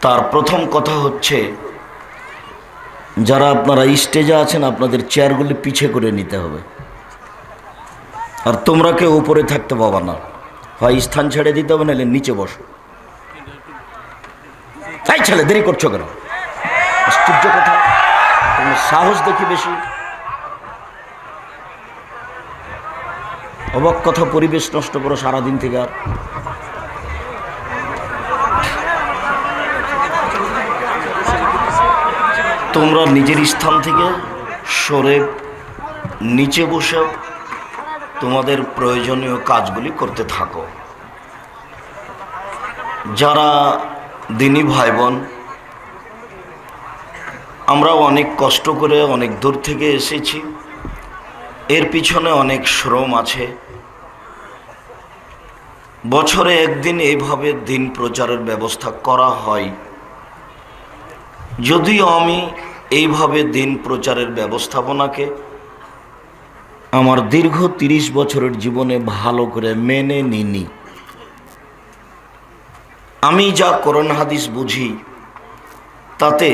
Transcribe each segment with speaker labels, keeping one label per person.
Speaker 1: তার প্রথম কথা হচ্ছে, যারা আপনারা স্টেজে আছেন আপনাদের চেয়ারগুলি পিছে করে নিতে হবে, আর তোমরা কেউ উপরে থাকতে পাবা না, হয় স্থান ছেড়ে দিতে হবে, নাহলে নিচে বসো। তাই ছেলে দেরি করছো কেন? আশ্চর্য কথা, তোমার সাহস দেখি বেশি। অবাক কথা, পরিবেশ নষ্ট করো সারাদিন থেকে। আর তোমরা নিজের স্থান থেকে সরে নিচে বসে তোমাদের প্রয়োজনীয় কাজগুলি করতে থাকো। যারা দিনী ভাই বোন, আমরা অনেক কষ্ট করে অনেক দূর থেকে এসেছি, এর পিছনে অনেক শ্রম আছে। বছরে একদিন এইভাবে দিন প্রচারের ব্যবস্থা করা হয়। যদিও আমি এইভাবে দিন প্রচারের ব্যবস্থাপনাকে আমার দীর্ঘ 30 বছরের জীবনে ভালো করে মেনে নিনি। আমি যা কোরআন হাদিস বুঝি তাতে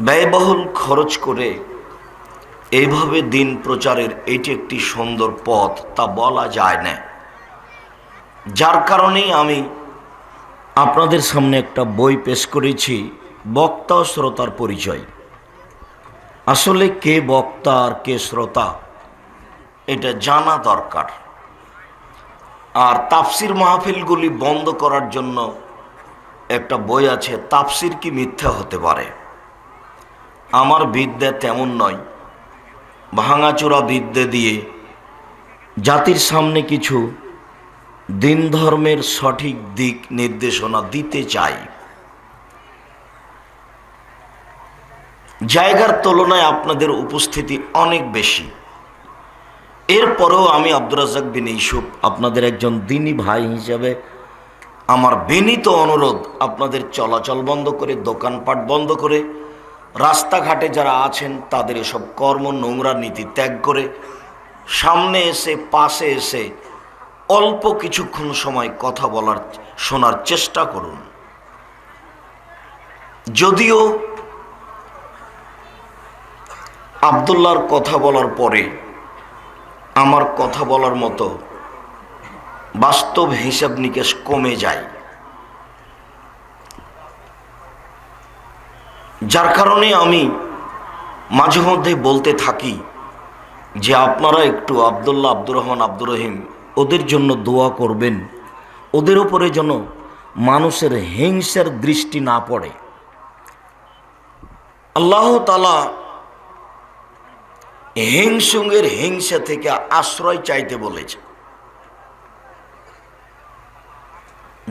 Speaker 1: ব্যয়বহুল খরচ করে এইভাবে দিন প্রচারের এটি একটি সুন্দর পথ, তা বলা যায় না। যার কারণেই আমি আপনাদের সামনে একটা বই পেশ করেছি, বক্তা ও শ্রোতার পরিচয়। আসলে কে বক্তা আর কে শ্রোতা এটা জানা দরকার। আর তাফসির মাহফিলগুলি বন্ধ করার জন্য একটা বই আছে, তাফসির কি মিথ্যা হতে পারে। আমার বিদ্যা তেমন নয়, ভাঙাচোরা বিদ্যা দিয়ে জাতির সামনে কিছু দিন ধর্মের সঠিক দিক নির্দেশনা দিতে চাই। জায়গার তুলনায় আপনাদের উপস্থিতি অনেক বেশি, এরপরেও আমি আব্দুর রাজ্জাক বিন ইউসুফ আপনাদের একজন দিনী ভাই হিসাবে আমার বিনীত অনুরোধ, আপনাদের চলাচল বন্ধ করে, দোকানপাট বন্ধ করে, রাস্তাঘাটে যারা আছেন তাদের এসব কর্ম নোংরা নীতি ত্যাগ করে সামনে এসে, পাশে এসে অল্প কিছুক্ষণ সময় কথা বলার, শোনার চেষ্টা করুন। যদিও আব্দুল্লাহর কথা বলার পরে আমার কথা বলার মতো বাস্তব হিসাব নিকেশ কমে যায়, যার কারণে আমি মাঝে মধ্যে বলতে থাকি যে আপনারা একটু আব্দুল্লাহ, আব্দুর রহমান, আব্দুর রহিম ওদের জন্য দোয়া করবেন, ওদের উপরে যেন মানুষের হিংসার দৃষ্টি না পড়ে। আল্লাহ তাআলা হিংসুকের হিংসা থেকে আশ্রয় চাইতে বলেছে।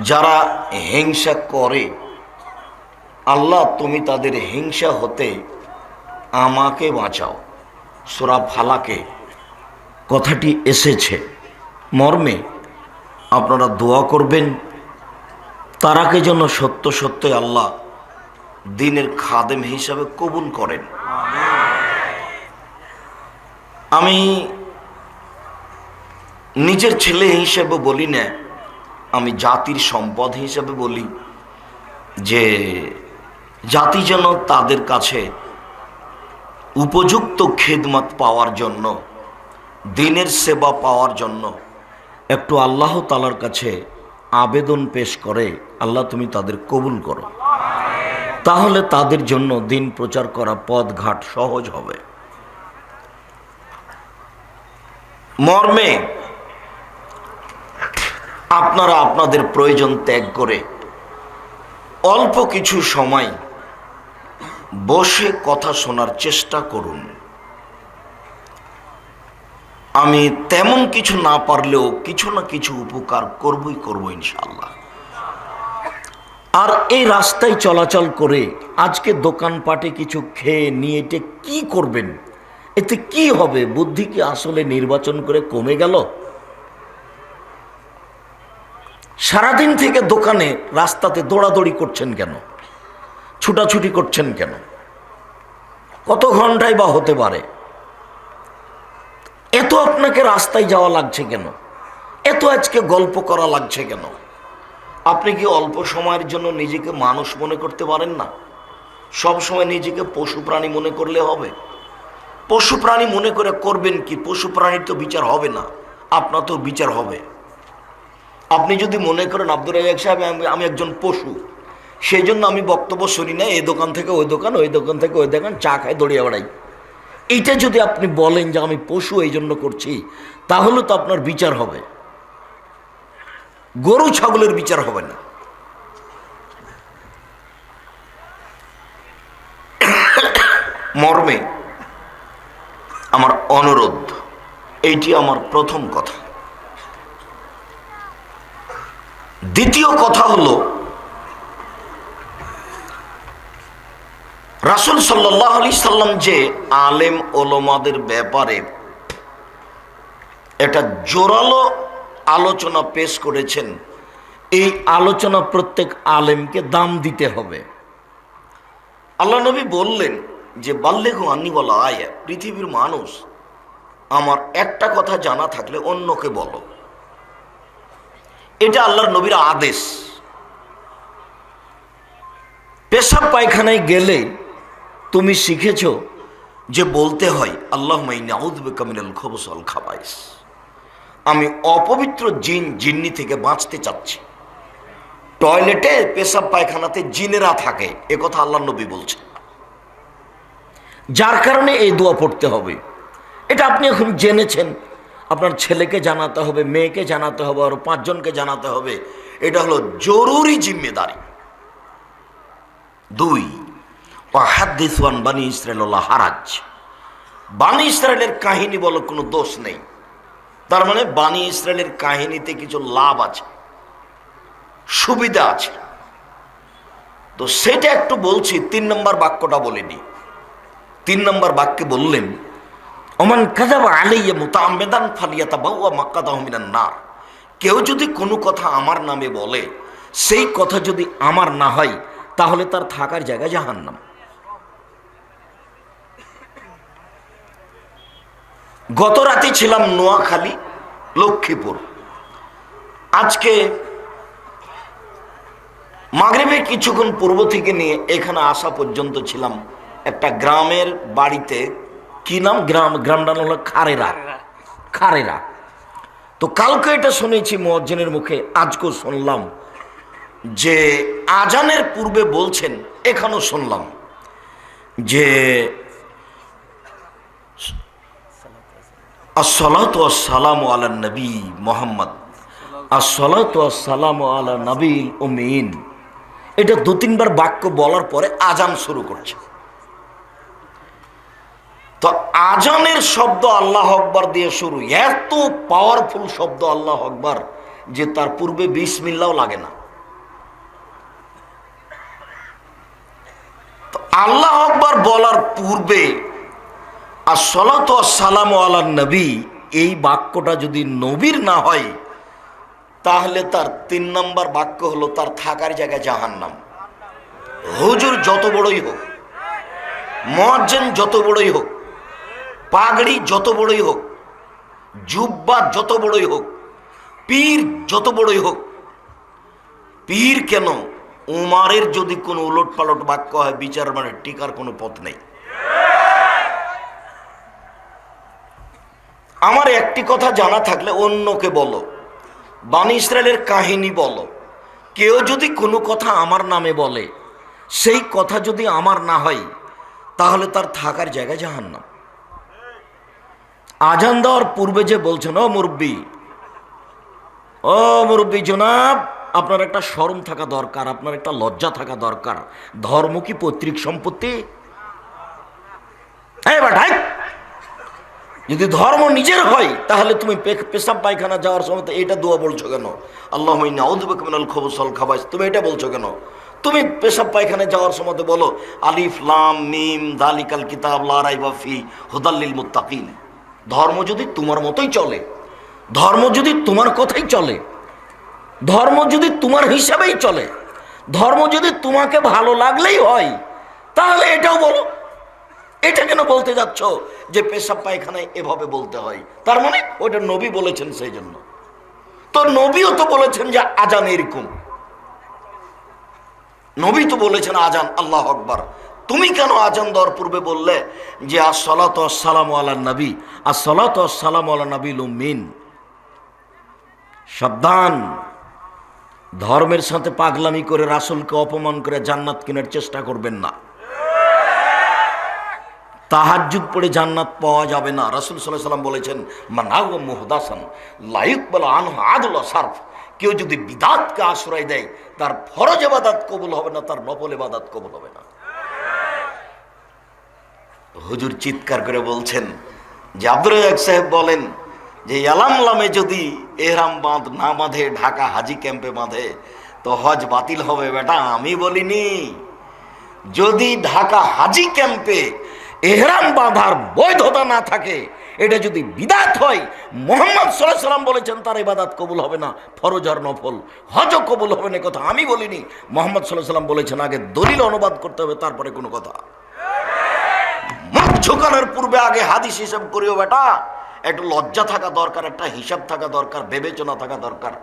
Speaker 1: যারা হিংসা করে, আল্লাহ তুমি তাদের হিংসা হতে আমাকে বাঁচাও। সূরা ফালাকে কথাটি এসেছে, মর্মে আপনারা দোয়া করবেন তারাকে যেন সত্য সত্যি আল্লাহ দ্বীনের খাদেম হিসাবে কবুল করেন। আমি নিজের ছেলে হিসেবে বলি না, আমি জাতির সম্পদ হিসেবে বলি যে জাতি যেন তাদের কাছে উপযুক্ত খিদমত পাওয়ার জন্য, দ্বীনের সেবা পাওয়ার জন্য একটু আল্লাহ তাআলার কাছে আবেদন পেশ করে, আল্লাহ তুমি তাদের কবুল করো, তাহলে তাদের জন্য দ্বীন প্রচার করা পথঘাট সহজ হবে। মর্মে আপনারা আপনাদের প্রয়োজন ত্যাগ করে অল্প কিছু সময় বসে কথা শোনার চেষ্টা করুন। আমি তেমন কিছু না পারলেও কিছু না কিছু উপকার করবই করব ইনশাআল্লাহ। আর এই রাস্তায় চলাচল করে আজকে দোকানপাটে কিছু খেয়ে নিয়ে এটা কি করবেন? এতে কি হবে? বুদ্ধি কি আসলে নির্বাচন করে কমে গেল? সারাদিন থেকে দোকানে রাস্তাতে দৌড়াদৌড়ি করছেন কেন? ছুটাছুটি করছেন কেন? কত ঘন্টায় বা হতে পারে? এত আপনাকে রাস্তায় যাওয়া লাগছে কেন? এত আজকে গল্প করা লাগছে কেন? আপনি কি অল্প সময়ের জন্য নিজেকে মানুষ মনে করতে পারেন না? সব সময় নিজেকে পশু প্রাণী মনে করলে হবে? পশু প্রাণী মনে করে করবেন কি? পশু প্রাণীর তো বিচার হবে না, আপনার তো বিচার হবে। আপনি যদি মনে করেন আব্দুর রাজ্জাক সাহেব আমি একজন পশু, সেই জন্য আমি বক্তব্য শুনি না, এই দোকান থেকে ওই দোকান, ওই দোকান থেকে ওই দোকান, চা খাই দড়িয়ে বেড়াই, এইটা যদি আপনি বলেন যে আমি পশু এই জন্য করছি, তাহলে তো আপনার বিচার হবে। গরু ছাগলের বিচার হবে না। মর্মে আমার অনুরোধ, এইটি আমার প্রথম কথা। দ্বিতীয় কথা হলো, রাসূল সাল্লাল্লাহু আলাইহি সাল্লাম যে আলেম ওলামাদের ব্যাপারে একটা জোরালো আলোচনা পেশ করেছেন, এই আলোচনা প্রত্যেক আলেমকে দাম দিতে হবে। আল্লাহ নবী বললেন যে বাল্লিগু আন্নী ওয়ালাউ আয়া, পৃথিবীর মানুষ আমার একটা কথা জানা থাকলে অন্যকে বলো। এটা আল্লাহর নবীর আদেশ। পেশাব পায়খানায় গেলে তুমি শিখেছো যে বলতে হয় আল্লাহুম্মা ইন্নী আউযু বিকা মিনাল খুবুসি ওয়াল খাবাইস, আমি অপবিত্র জিন জিন্নি থেকে বাঁচতে চাচ্ছি। টয়লেটে পেশাব পায়খানাতে জিনেরা থাকে, এ কথা আল্লাহর নবী বলছেন। যার কারণে এই দোয়া পড়তে হবে। এটা আপনি এখন জেনেছেন, আপনার ছেলেকে জানাতে হবে, মেয়েকে জানাতে হবে, আরো 5 জনকে জানাতে হবে। এটা হলো জরুরি জিম্মেদারি। 2, ওয়াহাদ্দিসু আন বানি ইসরাঈল ওয়ালা হারাজ, বানি ইসরাঈলের কাহিনী বলো, কোনো দোষ নেই। তার মানে বানি ইসরাঈলের কাহিনীতে কিছু লাভ আছে, সুবিধা আছে। তো সেটা একটু বলছি। 3 নম্বর বাক্যটা বলিনি। 3 নম্বর বাক্যে বললেন ওমান কাযাবা আলাইয়া মুতাআম্মিদান ফালিয়াতাবাওয়া মাকআদাহু মিনান নার, কেউ যদি কোনো কথা আমার নামে বলে, সেই কথা যদি আমার না হয়, তাহলে তার থাকার জায়গা জাহান্নাম। গত রাতে ছিলাম নোয়াখালী, লক্ষ্মীপুর। আজকে মাগরিবে কিছুক্ষণ পূর্ব থেকে নিয়ে এখানে আসা পর্যন্ত ছিলাম একটা গ্রামের বাড়িতে। কি নাম? গ্রামটার হলো খারেরা। তো কালকে এটা শুনেছি মুয়াজ্জিনের মুখে, আজকেও শুনলাম যে আজানের পূর্বে বলছেন, এখানেও শুনলাম যে আসসালাতু ওয়াসসালামু আলা নবী মুহাম্মদ, আসসালাতু ওয়াসসালামু আলা নবীল উম্মিন। এটা 2-3 বার বাক্য বলার পরে আজান শুরু করছে। তো আজানের শব্দ আল্লাহ আকবার দিয়ে শুরু, এত পাওয়ারফুল শব্দ আল্লাহ আকবার যে তার পূর্বে বিসমিল্লাহও লাগে না। তো আল্লাহ আকবার বলার পূর্বে আসসালাতু ওয়াসসালামু আলা নবী, এই বাক্যটা যদি নবীর না হয়, তাহলে তার 3 নম্বর বাক্য হলো তার থাকার জায়গা জাহান্নাম। হুজুর যত বড়ই হোক, মুয়াজ্জিন যত বড়ই হোক, পাগড়ি যত বড়ই হোক, জুব্বা যত বড়ই হোক, পীর যত বড়ই হোক, পীর কেন, উমারের যদি কোনো উলট পালট বাক্য হয়, বিচার মানে টিকার কোনো পথ নেই। আমার একটি কথা জানা থাকলে অন্যকে বলো, বানি ইসরাঈলের কাহিনী বলো। কেউ যদি কোনো কথা আমার নামে বলে, সেই কথা যদি আমার না হয়, তাহলে তার থাকার জায়গা জাহান্নাম। আজান দেওয়ার পূর্বে যে বলছেন ও মুরব্বী জনাব, আপনার একটা শরম থাকা দরকার, আপনার একটা লজ্জা থাকা দরকার। ধর্ম কি পৈতৃক সম্পত্তি? যদি ধর্ম নিজের হয়, তাহলে তুমি পেশাব পায়খানা যাওয়ার সময় এটা দোয়া বলছো কেন? আল্লাহুম্মা ইন্নী আউযু বিকা মিনাল খুবুসি ওয়াল খাবাইস, তুমি এটা বলছো কেন? তুমি পেশাব পায়খানা যাওয়ার সময় বলো আলিফ লাম মিম যালিকাল কিতাব লা রাইবা ফি হুদাল লিল মুত্তাকিন। ধর্ম যদি তোমার মতোই চলে, ধর্ম যদি তোমার কথাই চলে, ধর্ম যদি তোমার হিসাবেই চলে, ধর্ম যদি তোমাকে ভালো লাগলেই হয়, তাহলে এটাও বলো। এটা কেন বলতে যাচ্ছ যে পেশাব পায়খানায় এভাবে বলতে হয়? তার মানে ওটা নবী বলেছেন, সেই জন্য। তো নবীও তো বলেছেন যে আজান এরকম। নবী তো বলেছেন আজান, আল্লাহু আকবার। তুমি কেন আজান দেওয়ার পূর্বে বললে যে আসসালাতু ওয়াসসালামু আলা নবী, আসসালাতু ওয়াসসালামু আলা নবিল উম্মিন? সাবধান, ধর্মের সাথে পাগলামি করে রাসূলকে অপমান করে জান্নাত কেনার চেষ্টা করবেন না। তাহাজ্জুদ পড়ে জান্নাত পাওয়া যাবে না। রাসূল সাল্লাল্লাহু আলাইহি ওয়াসাল্লাম বলেছেন মানাওয়া মুহদাসান লা ইকবালু আনহু আদল সারফ। কেউ যদি বিদআতকে আশ্রয় দেয় তার ফরজ ইবাদত কবুল হবে না, তার নফল ইবাদত কবুল হবে না। হুজুর চিৎকার করে বলছেন যে আব্দুর রাজ্জাক সাহেব বলেন যে ইয়ালামলামে যদি এহরাম বাঁধ না বাঁধে, ঢাকা হাজি ক্যাম্পে বাঁধে তো হজ বাতিল হবে। বেটা আমি বলিনি, যদি ঢাকা হাজি ক্যাম্পে এহরাম বাঁধার বৈধতা না থাকে, এটা যদি বিদআত হয়, মুহাম্মদ সাল্লাল্লাহু আলাইহি সাল্লাম বলেছেন তার ইবাদত কবুল হবে না, ফরজ আর নফল হজও কবুল হবে না। কথা আমি বলিনি, মুহাম্মদ সাল্লাল্লাহু আলাইহি সাল্লাম বলেছেন। আগে দলিল অনুবাদ করতে হবে, তারপরে কোনো কথা। মুখ ঝোকানোর পূর্বে আগে হাদিস হিসাব করিও বেটা। একটু লজ্জা থাকা দরকার, একটা হিসাব থাকা দরকার, বিবেচনা থাকা দরকার।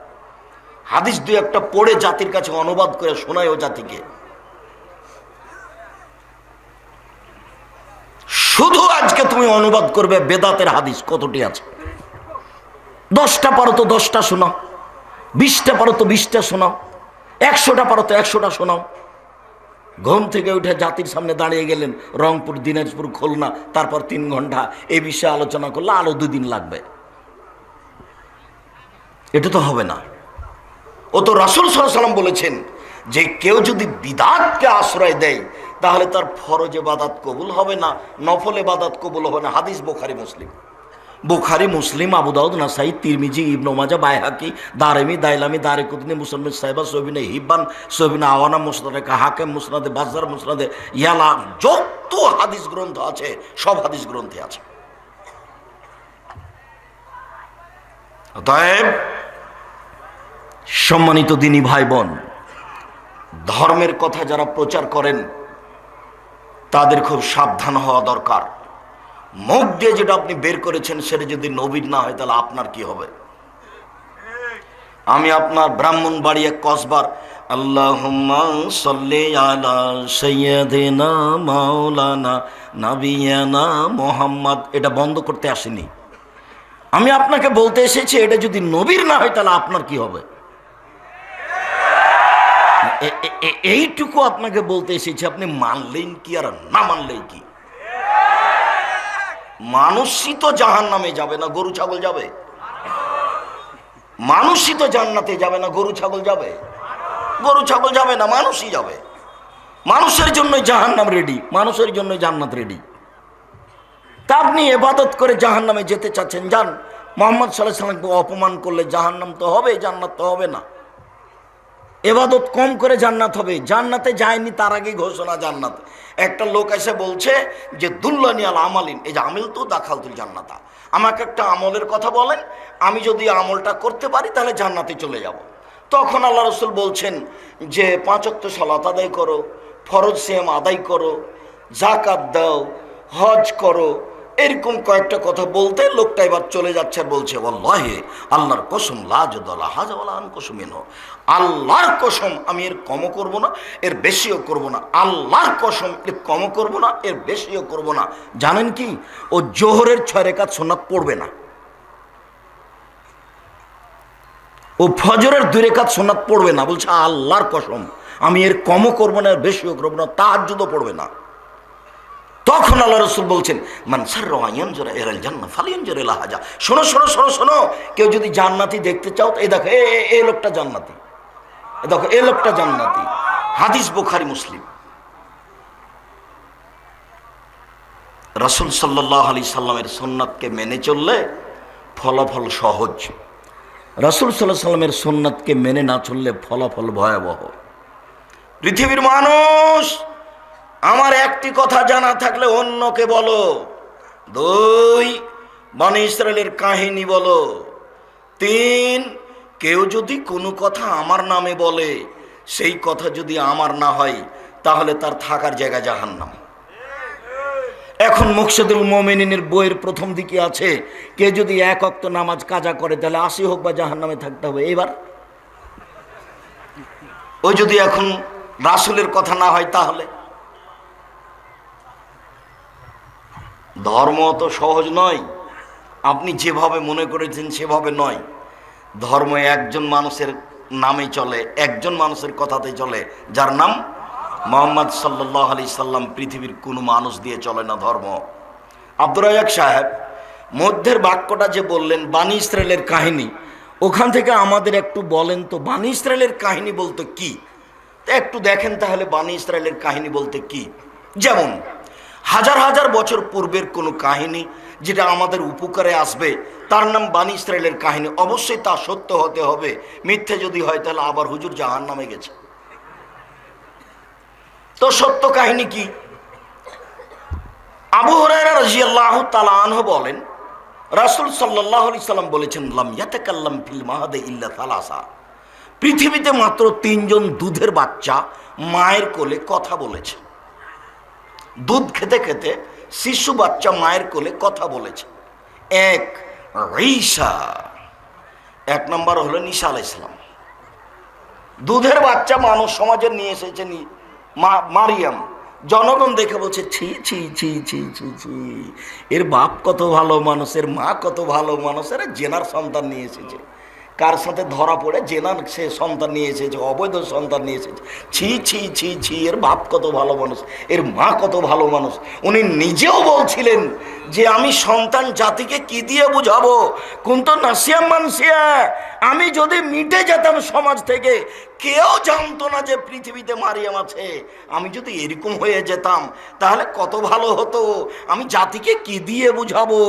Speaker 1: হাদিস দুই একটা পড়ে জাতির কাছে অনুবাদ করে শোনায়ও জাতিকে। শুধু আজকে তুমি অনুবাদ করবে বেদাতের হাদিস কতটি আছে। 10টা পারো তো 10টা শোনাও, 20টা পারো তো 20টা শোনাও, 100টা পারো তো 100টা শোনাও। ঘুম থেকে উঠে জাতির সামনে দাঁড়িয়ে গেলেন, রংপুর, দিনাজপুর, খুলনা, তারপর 3 ঘন্টা এই বিষয়ে আলোচনা করলে আরো 2 দিন লাগবে। এটা তো হবে না। ও তো রাসূল সাল্লাল্লাহু আলাইহি ওয়াসাল্লাম বলেছেন যে কেউ যদি বিদআতকে আশ্রয় দেয় তাহলে তার ফরজ ইবাদত কবুল হবে না, নফল ইবাদত কবুল হবে না। হাদিস বুখারী মুসলিম, বুখারী মুসলিম, আবু দাউদ, নাসাই, তিরমিজি, ইবনে মাজাহ, বাইহাকি, দারিমি, দাইলামি, দারিকুতনি, মুসলিম সাহিবা, সহিহ হিব্বান, সহিহ আওয়ানা, মুসনাদে হাকিম, মুসনাদে বাজ্জার, মুসনাদে ইয়ালা, যত হাদিস গ্রন্থ আছে সব হাদিস গ্রন্থে আছে। অতএব সম্মানিত দিনী ভাই বোন, ধর্মের কথা যারা প্রচার করেন তাদের খুব সাবধান হওয়া দরকার। মুখ দিয়ে যেটা আপনি বের করেছেন সেটা যদি নবীর না হয় তাহলে আপনার কি হবে? আমি আপনার ব্রাহ্মণবাড়িয়া কসবার আল্লাহুম্মা সাল্লি আলা সাইয়্যিদিনা মাওলানা নাবিয়ানা মুহাম্মদ এটা বন্ধ করতে আসিনি। আমি আপনাকে বলতে এসেছি এটা যদি নবীর না হয় তাহলে আপনার কি হবে? এইটুকু আপনাকে বলতে এসেছি। আপনি মানলেন কি আর না মানলেন কি? মানুষই তো জাহান্নামে যাবে না, গরু ছাগল যাবে? মানুষই তো জান্নাতে যাবে না, গরু ছাগল যাবে? গরু ছাগল যাবে না, মানুষই যাবে। মানুষের জন্য জাহান্নাম রেডি, মানুষের জন্য জান্নাত রেডি। তা আপনি ইবাদত করে জাহান্নামে যেতে চাচ্ছেন, যান। মুহাম্মদ সাল্লাল্লাহু আলাইহি ওয়াসাল্লামকে অপমান করলে জাহান্নাম তো হবে, জান্নাত তো হবে না। ইবাদত কম করে জান্নাত হবে। জান্নাতে যায়নি তার আগে ঘোষণা জান্নাত। একটা লোক এসে বলছে যে দুল্লানি আল আমালিন, এই যে আমিল তো দাখালতুল জান্নাতা, আমাকে একটা আমলের কথা বলেন, আমি যদি আমলটা করতে পারি তাহলে জান্নাতে চলে যাব। তখন আল্লাহ রাসূল বলছেন যে 5 ওয়াক্ত সালাত আদায় করো, ফরজ সিয়াম আদায় করো, যাকাত দাও, হজ করো, এরকম কয়েকটা কথা বলতে লোকটা এবার চলে যাচ্ছে আর বলছে ওয়াল্লাহি আল্লাহর কসম লা জাদালা হাযা ওয়ালা আন কসমিন, আল্লাহর কসম আমি এর কমও করব না এর বেশিও করব না, আল্লাহর কসম এর কমও করব না এর বেশিও করব না। জানেন কি, ও জোহরের 6 রাকাত সুন্নাত পড়বে না, ও ফজরের 2 রাকাত সুন্নাত পড়বে না। বলছে আল্লাহর কসম আমি এর কমও করব না এর বেশিও করব না, তাহাজ্জুদও পড়বে না। তখন আল্লাহ রাসূল বলছেন মান সাররা ইয়ানজুরা ইলাল জান্নাহ ফালিয়ানজুর ইলা হাজা। শোনো শোনো শোনো শোনো, কেউ যদি জান্নাতি দেখতে চাও, এই দেখো এই লোকটা জান্নাতি, এই দেখো এই লোকটা জান্নাতি। হাদিস বুখারী মুসলিম। রাসূল সাল্লাল্লাহু আলাইহি সাল্লামের সুন্নাতকে মেনে চললে ফলাফল সহজ, রাসূল সাল্লাল্লাহু আলাইহি সাল্লামের সুন্নাতকে মেনে না চললে ফলাফল ভয়াবহ। পৃথিবীর মানুষ, আমার একটি কথা জানা থাকলে অন্যকে বলো। 2, বনী ইসরাইলের কাহিনী বলো। 3, কেউ যদি কোনো কথা আমার নামে বলে, সেই কথা যদি আমার না হয় তাহলে তার থাকার জায়গা জাহান্নাম। এখন মুকশিদুল মুমিনিনের বইয়ের প্রথম দিকে আছে, কে যদি 1 ওয়াক্ত নামাজ কাজা করে তাহলে 80 হোক বা জাহান্নামে থাকতে হবে। এবার ও যদি এখন রাসূলের কথা না হয় তাহলে? ধর্ম তো সহজ নয়, আপনি যেভাবে মনে করেছেন সেভাবে নয়। ধর্ম একজন মানুষের নামে চলে, একজন মানুষের কথাতে চলে, যার নাম মুহাম্মদ সাল্লাল্লাহু আলাইহি সাল্লাম। পৃথিবীর কোনো মানুষ দিয়ে চলে না ধর্ম। আব্দুর রাজ্জাক সাহেব মধ্যের বাক্যটা যে বললেন বানি ইসরায়েলের কাহিনী, ওখান থেকে আমাদের একটু বলেন তো বানি ইসরায়েলের কাহিনী বলতে কি? একটু দেখেন তাহলে বানি ইসরায়েলের কাহিনী বলতে কি। যেমন হাজার হাজার বছর পূর্বের কোনো কাহিনী যেটা আমাদের উপকারে আসবে, তার নাম বানি ইসরায়েলের কাহিনী। অবশ্যই তা সত্য হতে হবে, মিথ্যে যদি হয় তাহলে আবার হুজুর জাহান্নামে গেছে। তো সত্য কাহিনী কি? আবু হুরায়রা রাদিয়াল্লাহু তাআলা আনহু বলেন, রাসূল সাল্লাল্লাহু আলাইহি সাল্লাম বলেছেন, লাম ইয়াতাকাল্লাম ফিল মাহাদি ইল্লা সালাসা। পৃথিবীতে মাত্র তিনজন দুধের বাচ্চা মায়ের কোলে কথা বলেছে। দুধ খেতে খেতে শিশু বাচ্চা মায়ের কোলে কথা বলেছে। এক ঈসা, এক নম্বর হলো ঈসা আলাইহিস সালাম। দুধের বাচ্চা মানব সমাজে নিয়ে এসেছেন মারিয়াম। জনগণ দেখে বলছে ছি ছি ছি ছি ছি ছি, এর বাপ কত ভালো মানুষ, এর মা কত ভালো মানুষ, এর জেনার সন্তান নিয়ে এসেছে। কার সাথে ধরা পড়ে জেনার সে সন্তান নিয়ে এসেছে, অবৈধ সন্তান নিয়ে এসেছে। ছি ছি ছি ছি, এর বাপ কত ভালো মানুষ, এর মা কত ভালো মানুষ। উনি নিজেও বলছিলেন যে আমি সন্তান জাতিকে কি দিয়ে বুঝাবো, কুনতু নাসিয়াম মানসিয়া, আমি যদি মিটে যেতাম সমাজ থেকে, কেউ জানতো না যে পৃথিবীতে মারিয়াম আছে, আমি যদি এরকম হয়ে যেতাম তাহলে কত ভালো হতো। আমি জাতিকে কি দিয়ে বুঝাবো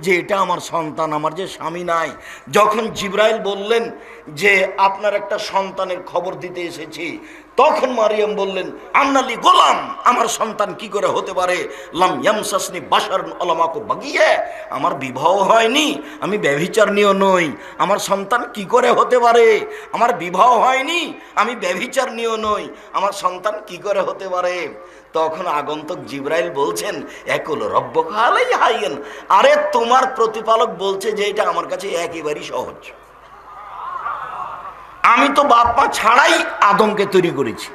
Speaker 1: যে এটা আমার সন্তান, আমার যে স্বামী নাই। যখন জিবরাইল বললেন যে আপনার একটা সন্তানের খবর দিতে এসেছি, তখন মারিয়াম বললেন আন্নালি গোলাম, আমার সন্তান কি করে হতে পারে, লাম ইয়ামসাসনি বাশারুন ওয়ালামাকু বাগিয়া, আমার বিবাহ হয়নি, আমি ব্যভিচারিণীও নই, আমার সন্তান কি করে হতে পারে, আমার বিবাহ হয়নি, আমি ব্যভিচারিণীও নই, আমার সন্তান কি করে হতে পারে। তখন আগন্তুক জিবরাইল বলছেন একুল রব্বুকা আলাই হাইয়ান, আরে তোমার প্রতিপালক বলছে যে এটা আমার কাছে একেবারেই সহজ। আমি তো বাপ মা ছাড়াই আদমকে তৈরি করেছি,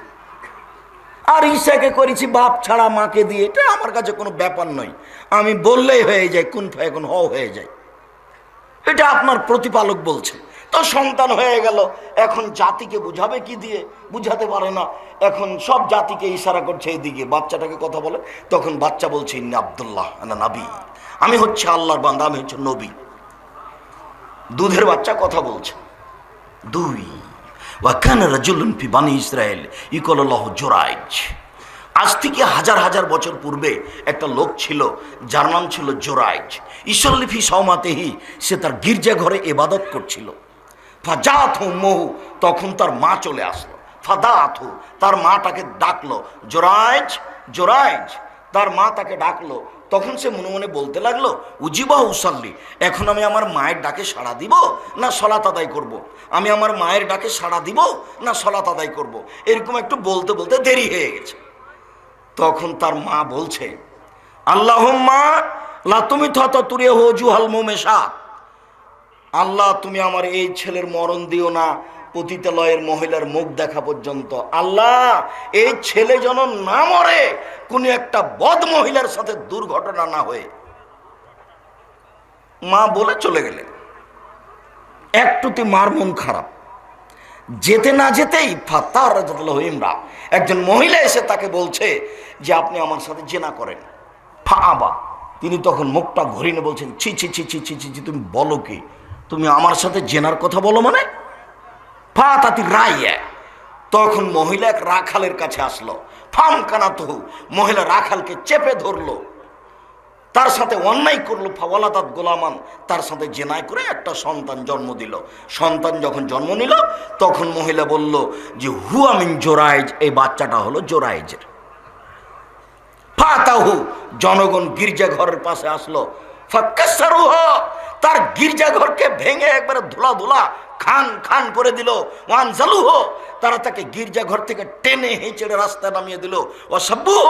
Speaker 1: আর ঈসাকে করেছি বাপ ছাড়া মাকে দিয়ে, এটা আমার কাছে কোনো ব্যাপার নয়, আমি বললেই হয়ে যায়, কুন ফায়াকুন হয়ে যায়। এটা আপনার প্রতিপালক বলছে। তো সন্তান হয়ে গেল, এখন জাতিকে বুঝাবে কি দিয়ে? বুঝাতে পারে না। এখন সব জাতিকে ইশারা করছে এদিকে, বাচ্চাটাকে কথা বলে, তখন বাচ্চা বলছে ইন্নী আব্দুল্লাহ আনা নবী, আমি হচ্ছে আল্লাহর বান্দা, আমি হচ্ছে নবী। দুধের বাচ্চা কথা বলছে। দুই, ওয়াকানা রাজুলুন ফি বানি ইসরাইল ইউকালু লাহু জুরাইজ। আজ থেকে হাজার হাজার বছর পূর্বে একটা লোক ছিল, যার নাম ছিল জুরাইজ। ইসল্লি ফি সাওমাতিহি, সে তার গির্জা ঘরে ইবাদত করছিল। ফাজাতহু উম্মুহু, তখন তার মা চলে আসলো। ফাদাতহু, তার মা তাকে ডাকলো, জুরাইজ জুরাইজ, তার মা তাকে ডাকলো। তখন সে মনে মনে বলতে লাগলো উজিবা উসাল্লি, এখন আমি আমার মায়ের ডাকে সাড়া দিব না সলাত আদায় করব, আমি আমার মায়ের ডাকে সাড়া দিব না সলাত আদায় করব, এরকম একটু বলতে বলতে দেরি হয়ে গেছে। তখন তার মা বলছে আল্লাহুম্মা লা তুমি তুরিয়া হুজুহাল মুমেশাত, আল্লাহ তুমি আমার এই ছেলের মরণ দিও না পতিতালয়ের মহিলার মুখ দেখা পর্যন্ত। আল্লাহ এই ছেলে যেন না মরে কোন একটা বদ মহিলার সাথে দুর্ঘটনা না হয়ে। মা বলে চলে গেলেন। একটুতে মার মন খারাপ। যেতে না যেতেই ফাতার ইমরা, একজন মহিলা এসে তাকে বলছে যে আপনি আমার সাথে জেনা করেন। ফাআবা, তিনি তখন মুখটা ঘুরিয়ে বলছেন ছি ছি ছি ছি ছি ছি, তুমি বলো কি, তুমি আমার সাথে জেনার কথা বলো মানে? ফাতাতি রাইয়া, তখন মহিলা এক রাখালের কাছে আসলো। ফাম কানাতহু, মহিলা রাখালকে চেপে ধরলো, তার সাথে অন্যায় করলো। ফাওয়ালাদাত গোলামান, তার সাথে জেনায় করে একটা সন্তান জন্ম দিল। সন্তান যখন জন্ম নিল তখন মহিলা বলল যে হুয়া মিন জোরাইজ, এই বাচ্চাটা হলো জোরাইজের। ফাতাহু, জনগণ গির্জা ঘরের পাশে আসলো। ফাকাসসারুহ, তার গির্জাঘরকে ভেঙে একবারে ধুলা ধুলা খান খান করে দিল। ওয়ানজালুহ, তারা তাকে গির্জাঘর থেকে টেনে হেঁচড়ে রাস্তায় নামিয়ে দিল। ওয়াসাব্বুহ,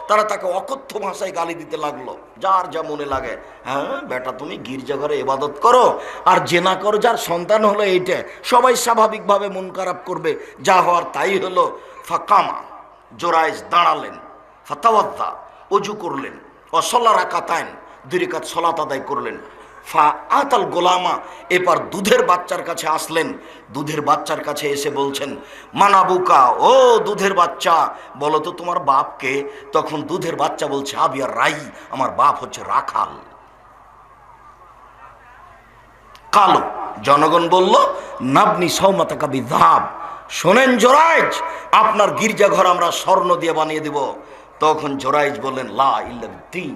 Speaker 1: তারা তাকে অকথ্য ভাষায় গালি দিতে লাগলো, যার যা মনে লাগে। হ্যাঁ বেটা, তুমি গির্জাঘরে ইবাদত করো আর জেনা করো, যার সন্তান হলো এইটা, সবাই স্বাভাবিকভাবে মন খারাপ করবে, যা হওয়ার তাই হলো। ফাকামা, জোরাইজ দাঁড়ালেন, ফাতাওয়াদ্দা ওযু করলেন, ওয়াসাল্লা রাকাতাইন 2 রাকাত সালাত আদায় করলেন। ফা আতাল গোলামা এবার দুধের বাচ্চার কাছে আসলেন। দুধের বাচ্চার কাছে এসে বলছেন, মানাবুকা, ও দুধের বাচ্চা, বলো তো তোমার বাপকে? তখন দুধের বাচ্চা বলছে, আবিয়া রাই, আমার বাপ হচ্ছে রাখাল। কালো জনগণ বলল, নাবনি সৌমাতাকা বিধাব, শোনেন জোরাইজ, আপনার গির্জাঘর আমরা স্বর্ণ দিয়ে বানিয়ে দেব। তখন জোরাইজ বললেন, লা ইল্লাদ্দিন,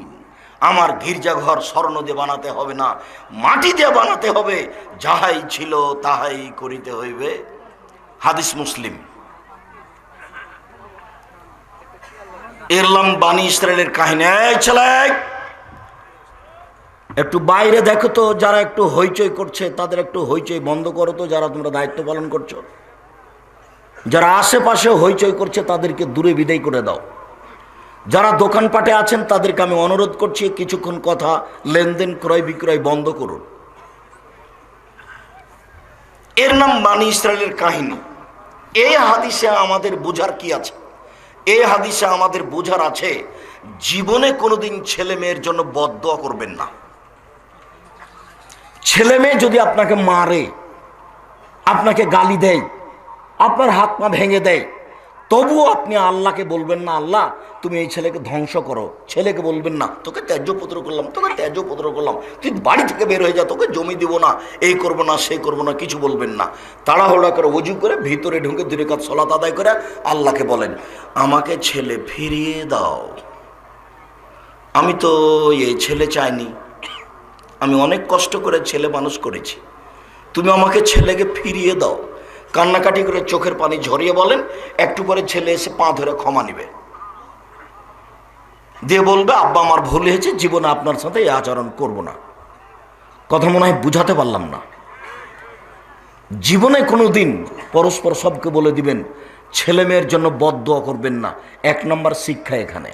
Speaker 1: আমার গির্জাঘর স্বর্ণ দিয়ে বানাতে হবে না, মাটি দিয়ে বানাতে হবে, যাহাই ছিল তাহাই করিতে হইবে। হাদিস মুসলিম। এরলাম বানি ইসরায়েলের কাহিনী। এই ছেলে, একটু বাইরে দেখো তো, যারা একটু হইচই করছে তাদের একটু হইচই বন্ধ করো তো, যারা তোমরা দায়িত্ব পালন করছো। যারা আশেপাশে হইচই করছে তাদেরকে দূরে বিদায় করে দাও। যারা দোকানপাটে আছেন তাদেরকে আমি অনুরোধ করছি, কিছুক্ষণ কথা লেনদেন ক্রয় বিক্রয় বন্ধ করুন। এর নাম বানি ইসরায়েলের কাহিনী। এই হাদিসে আমাদের বোঝার কি আছে? এই হাদিসে আমাদের বোঝার আছে, জীবনে কোনোদিন ছেলে মেয়ের জন্য বদদোয়া করবেন না। ছেলে মেয়ে যদি আপনাকে মারে, আপনাকে গালি দেয়, আপনার হাত পা ভেঙে দেয়, তবুও আপনি আল্লাহকে বলবেন না, আল্লাহ তুমি এই ছেলেকে ধ্বংস করো। ছেলেকে বলবেন না, তোকে ত্যায্য পুত্র করলাম, তোকে ত্যায্য পুত্র করলাম, তুই বাড়ি থেকে বের হয়ে যা, তোকে জমি দিব না, এই করবো না, সেই করবো না, কিছু বলবেন না। তাড়াহুড়া করে ওযু করে ভিতরে ঢুকে 2 রাকাত সালাত আদায় করে আল্লাহকে বলেন, আমাকে ছেলে ফিরিয়ে দাও। আমি তো এই ছেলে চাইনি, আমি অনেক কষ্ট করে ছেলে মানুষ করেছি, তুমি আমাকে ছেলেকে ফিরিয়ে দাও। কান্নাকাটি করে চোখের পানি ঝরিয়ে বলেন। একটু পরে ছেলে এসে পা ধরে ক্ষমা নিবে, দিয়ে বলবে, আব্বা আমার ভুল হয়েছে, জীবনে আপনার সাথে এই আচরণ করব না। কথা মনে হয় বুঝাতে পারলাম না। জীবনে কোনো দিন পরস্পর সবকে বলে দিবেন, ছেলে মেয়ের জন্য বদদোয়া করবেন না। 1 নম্বর শিক্ষা এখানে।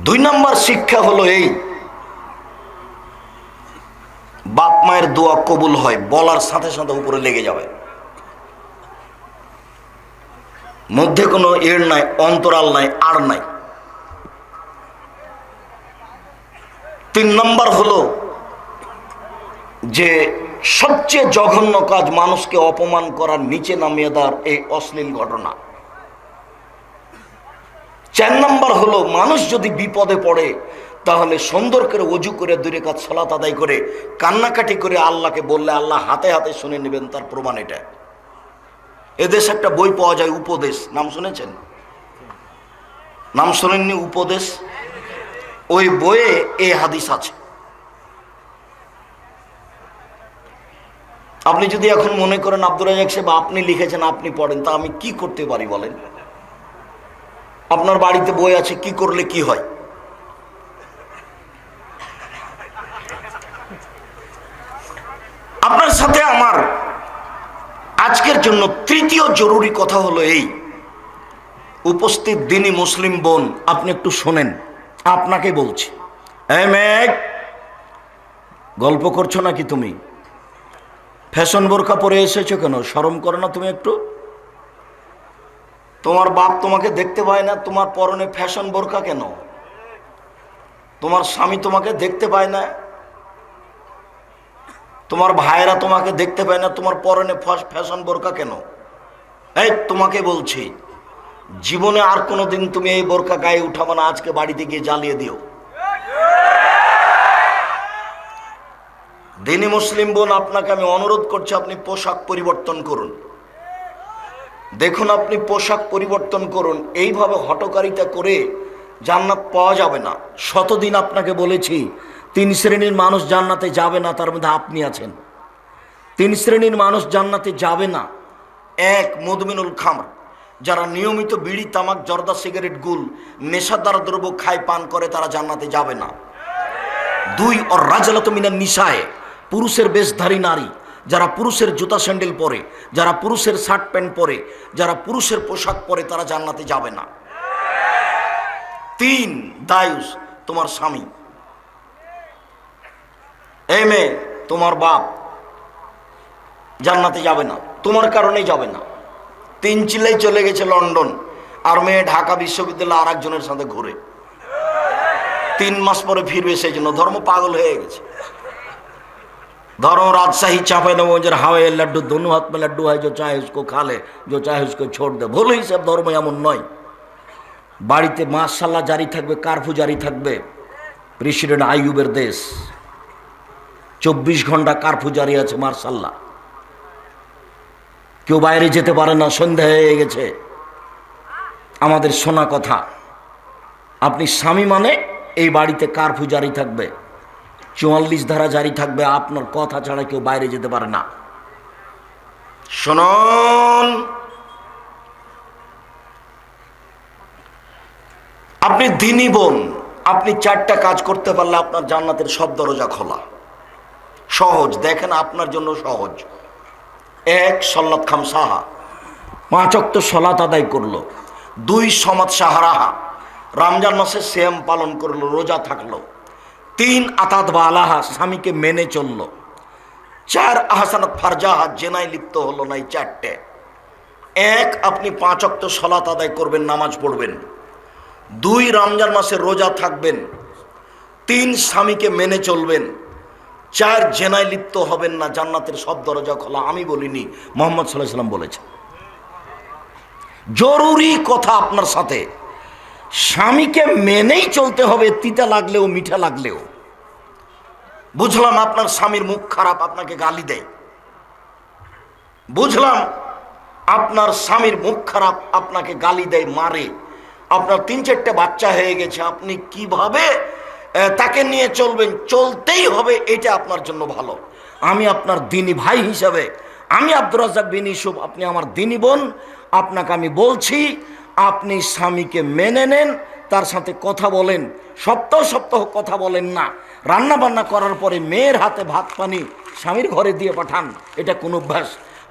Speaker 1: দুই নম্বর শিক্ষা হলো এই, বাপ মায়ের দোয়া কবুল হয় বলার সাথে সাথে উপরে লেগে যাবে, মধ্যে কোনো এর নাই, অন্তরাল নাই, আর নাই। 3 নম্বর হলো যে সবচেয়ে জঘন্য কাজ, মানুষকে অপমান করার, নিচে নামিয়ে দেওয়ার এই অশ্লীল ঘটনা। 4 নম্বর হলো, মানুষ যদি বিপদে পড়ে তাহলে সুন্দর করে ওযু করে 2 রাকাত সালাত আদায় করে কান্নাকাটি করে আল্লাহকে বললে আল্লাহ হাতে হাতে শুনে নেবেন। তার প্রমাণ এটা। এদেশে একটা বই পাওয়া যায়, উপদেশ, নাম শুনেছেন? নাম শোনেননি? উপদেশ। ওই বইয়ে এই হাদিস আছে। আপনি যদি এখন মনে করেন আব্দুর রাজ্জাক সাহেব আপনি লিখেছেন, আপনি পড়েন, তা আমি কি করতে পারি বলেন? আপনার বাড়িতে বই আছে, কি করলে কি হয়? আপনার সাথে আমার আজকের জন্য তৃতীয় জরুরি কথা হলো এই, উপস্থিত দিনী মুসলিম বোন, আপনি একটু শোনেন, আপনাকে বলছি। এই মেঘ, গল্প করছো নাকি তুমি? ফ্যাশন বোরকা পরে এসেছো কেন? শরম করো না তুমি একটু? তোমার বাপ তোমাকে দেখতে পায় না, তোমার পরনে ফ্যাশন বোরকা কেন? তোমার স্বামী তোমাকে দেখতে পায় না, তোমার ভাইয়েরা তোমাকে দেখতে পায় না, তোমার পরনে ফ্যাশন বোরকা কেন? এই তোমাকে বলছি, জীবনে আর কোনোদিন তুমি এই বোরকা গায়ে উঠাবো না, আজকে বাড়িতে গিয়ে জ্বালিয়ে দিও। দিনী মুসলিম বোন, আপনাকে আমি অনুরোধ করছি, আপনি পোশাক পরিবর্তন করুন। দেখুন, আপনি পোশাক পরিবর্তন করুন। এইভাবে হটকারিতা করে জান্নাত পাওয়া যাবে না। শতদিন আপনাকে বলেছি, 3 শ্রেণীর মানুষ জান্নাতে যাবে না, তার মধ্যে আপনি আছেন। 3 শ্রেণীর মানুষ জান্নাতে যাবে না। 1, মুদমিনুল খামর, যারা নিয়মিত বিড়ি, তামাক, জর্দা, সিগারেট, গুল, নেশাদার দ্রব্য খায়, পান করে, তারা জান্নাতে যাবে না। 2, আর রাজালাত মিনান নিসায়ে, পুরুষের বেশধারী নারী, যারা পুরুষের জুতা স্যান্ডেল পরে, যারা পুরুষের শার্ট প্যান্ট পরে, যারা পুরুষের পোশাক পরে, তারা জান্নাতে যাবে না। 3, দায়ুস, তোমার স্বামী। এই মেয়ে, তোমার বাপ জান্নাতে যাবে না, তোমার কারণেই যাবে না। 3 চিল্লাই চলে গেছে লন্ডন, আর মেয়ে ঢাকা বিশ্ববিদ্যালয়ে আর একজনের সাথে ঘুরে। 3 মাস পরে ফিরবে, সেই জন্য ধর্ম পাগল হয়ে গেছে। धर्म राजशाही चांपाइनबाबगंज हावे लड्डू दोनों हाथ में लड्डू है, जो चाहे उसको खा ले, जो चाहे उसको छोड़ दे। भूल ही सब धर्म एमन नय। बाड़ीते माशाल्लाह जारी थाकबे, कर्फ्यू जारी थाकबे। प्रेसिडेंट आयुबेर देश 24 घंटा कर्फ्यू जारी आछे माशाल्लाह। केउ बाइरे जेते पारे ना, सन्ধ্যা হয়ে গেছে। আমাদের শোনা কথা, আপনি স্বামী মানে এই বাড়িতে कर्फ्यू জারি থাকবে, 44 ধারা জারি থাকবে, আপনার কথা ছাড়া কেউ বাইরে যেতে পারে না। শুনুন, আপনি দিনী বোন, আপনি 4টা কাজ করতে পারলে আপনার জান্নাতের সব দরজা খোলা। সহজ, দেখেন আপনার জন্য সহজ। 1 সলাত খামসাহা, 5 ওয়াক্ত সালাত আদায় করলো। 2 সমাত সাহারাহা, রমজান মাসে সিয়াম পালন করলো, রোজা থাকলো। 3 আতাত বালাহা, স্বামীকে মেনে চললো। 4 আহসানাত ফারজাহা, জেনায় লিপ্ত হলো না। এই 4টে। 1 আপনি 5 ওয়াক্ত সালাত আদায় করবেন, নামাজ পড়বেন। 2 রমজান মাসে রোজা থাকবেন। 3 স্বামীকে মেনে চলবেন। 4 জেনায় লিপ্ত হবেন না। জান্নাতের সব দরজা খোলা। আমি বলিনি, মুহাম্মদ সাল্লাল্লাহু আলাইহি সাল্লাম বলেছেন। জরুরি কথা আপনার সাথে, স্বামীকে মেনেই চলতে হবে, তিতা লাগলেও মিঠা লাগলেও। বুঝলাম আপনার স্বামীর মুখ খারাপ, আপনাকে গালি দেয়। বুঝলাম আপনার স্বামীর মুখ খারাপ, আপনাকে গালি দেয়, মারে। আপনার 3-4টে বাচ্চা হয়ে গেছে, আপনি কিভাবে তাকে নিয়ে চলবেন? চলতেই হবে, এটা আপনার জন্য ভালো। আমি আপনার দ্বীনি ভাই হিসাবে, আমি আব্দুর রাজ্জাক বিন ইউসুফ, আপনি আমার দ্বীনি বোন, আপনাকে আমি বলছি, আপনি স্বামীকে মেনে নেন, তার সাথে কথা বলেন। সপ্তাহ সপ্তাহ কথা বলেন না। রান্না বান্না করার পরে মেয়ের হাতে ভাত পানি স্বামীর ঘরে দিয়ে পাঠান, এটা কোন অভ্যাস।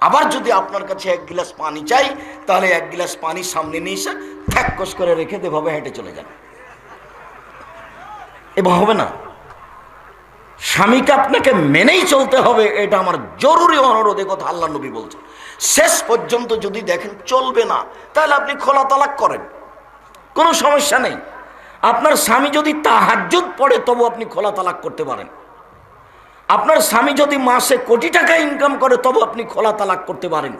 Speaker 1: আবার যদি আপনার কাছে 1 গ্লাস পানি চাই, তাহলে 1 গ্লাস পানি সামনে নিয়ে এসে ঠ্যাকস করে রেখে এভাবে হেঁটে চলে যান। এবং হবে না। স্বামীকে আপনাকে মেনেই চলতে হবে, এটা আমার জরুরি অনুরোধ। কথা আল্লাহ নবী বলছেন। শেষ পর্যন্ত যদি দেখেন চলবে না, তাহলে আপনি খোলা তালাক করেন, কোনো সমস্যা নেই। আপনার স্বামী যদি তাহাজ্জুদ পড়ে, তবু আপনি খোলা তালাক করতে পারেন। আপনার স্বামী যদি মাসে কোটি টাকা ইনকাম করে, তবু আপনি খোলা তালাক করতে পারেন।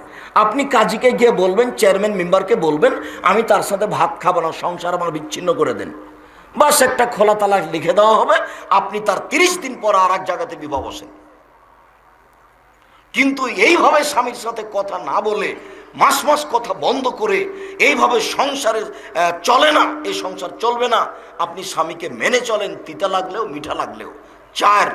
Speaker 1: আপনি কাজীকে গিয়ে বলবেন, চেয়ারম্যান মেম্বারকে বলবেন, আমি তার সাথে ভাত খাবো না, সংসার আমার বিচ্ছিন্ন করে দেন। বাস একটা খোলা তালাক লিখে দেওয়া হবে। আপনি তার 30 দিন পর আর এক জায়গাতে বিবাহ বসেন। কিন্তু এইভাবে স্বামীর সাথে কথা না বলে, মাস মাস কথা বন্ধ করে এইভাবে সংসারে চলে না, এই সংসার চলবে না। আপনি স্বামীকে মেনে চলেন, তিতা লাগলেও মিঠা লাগলেও। 4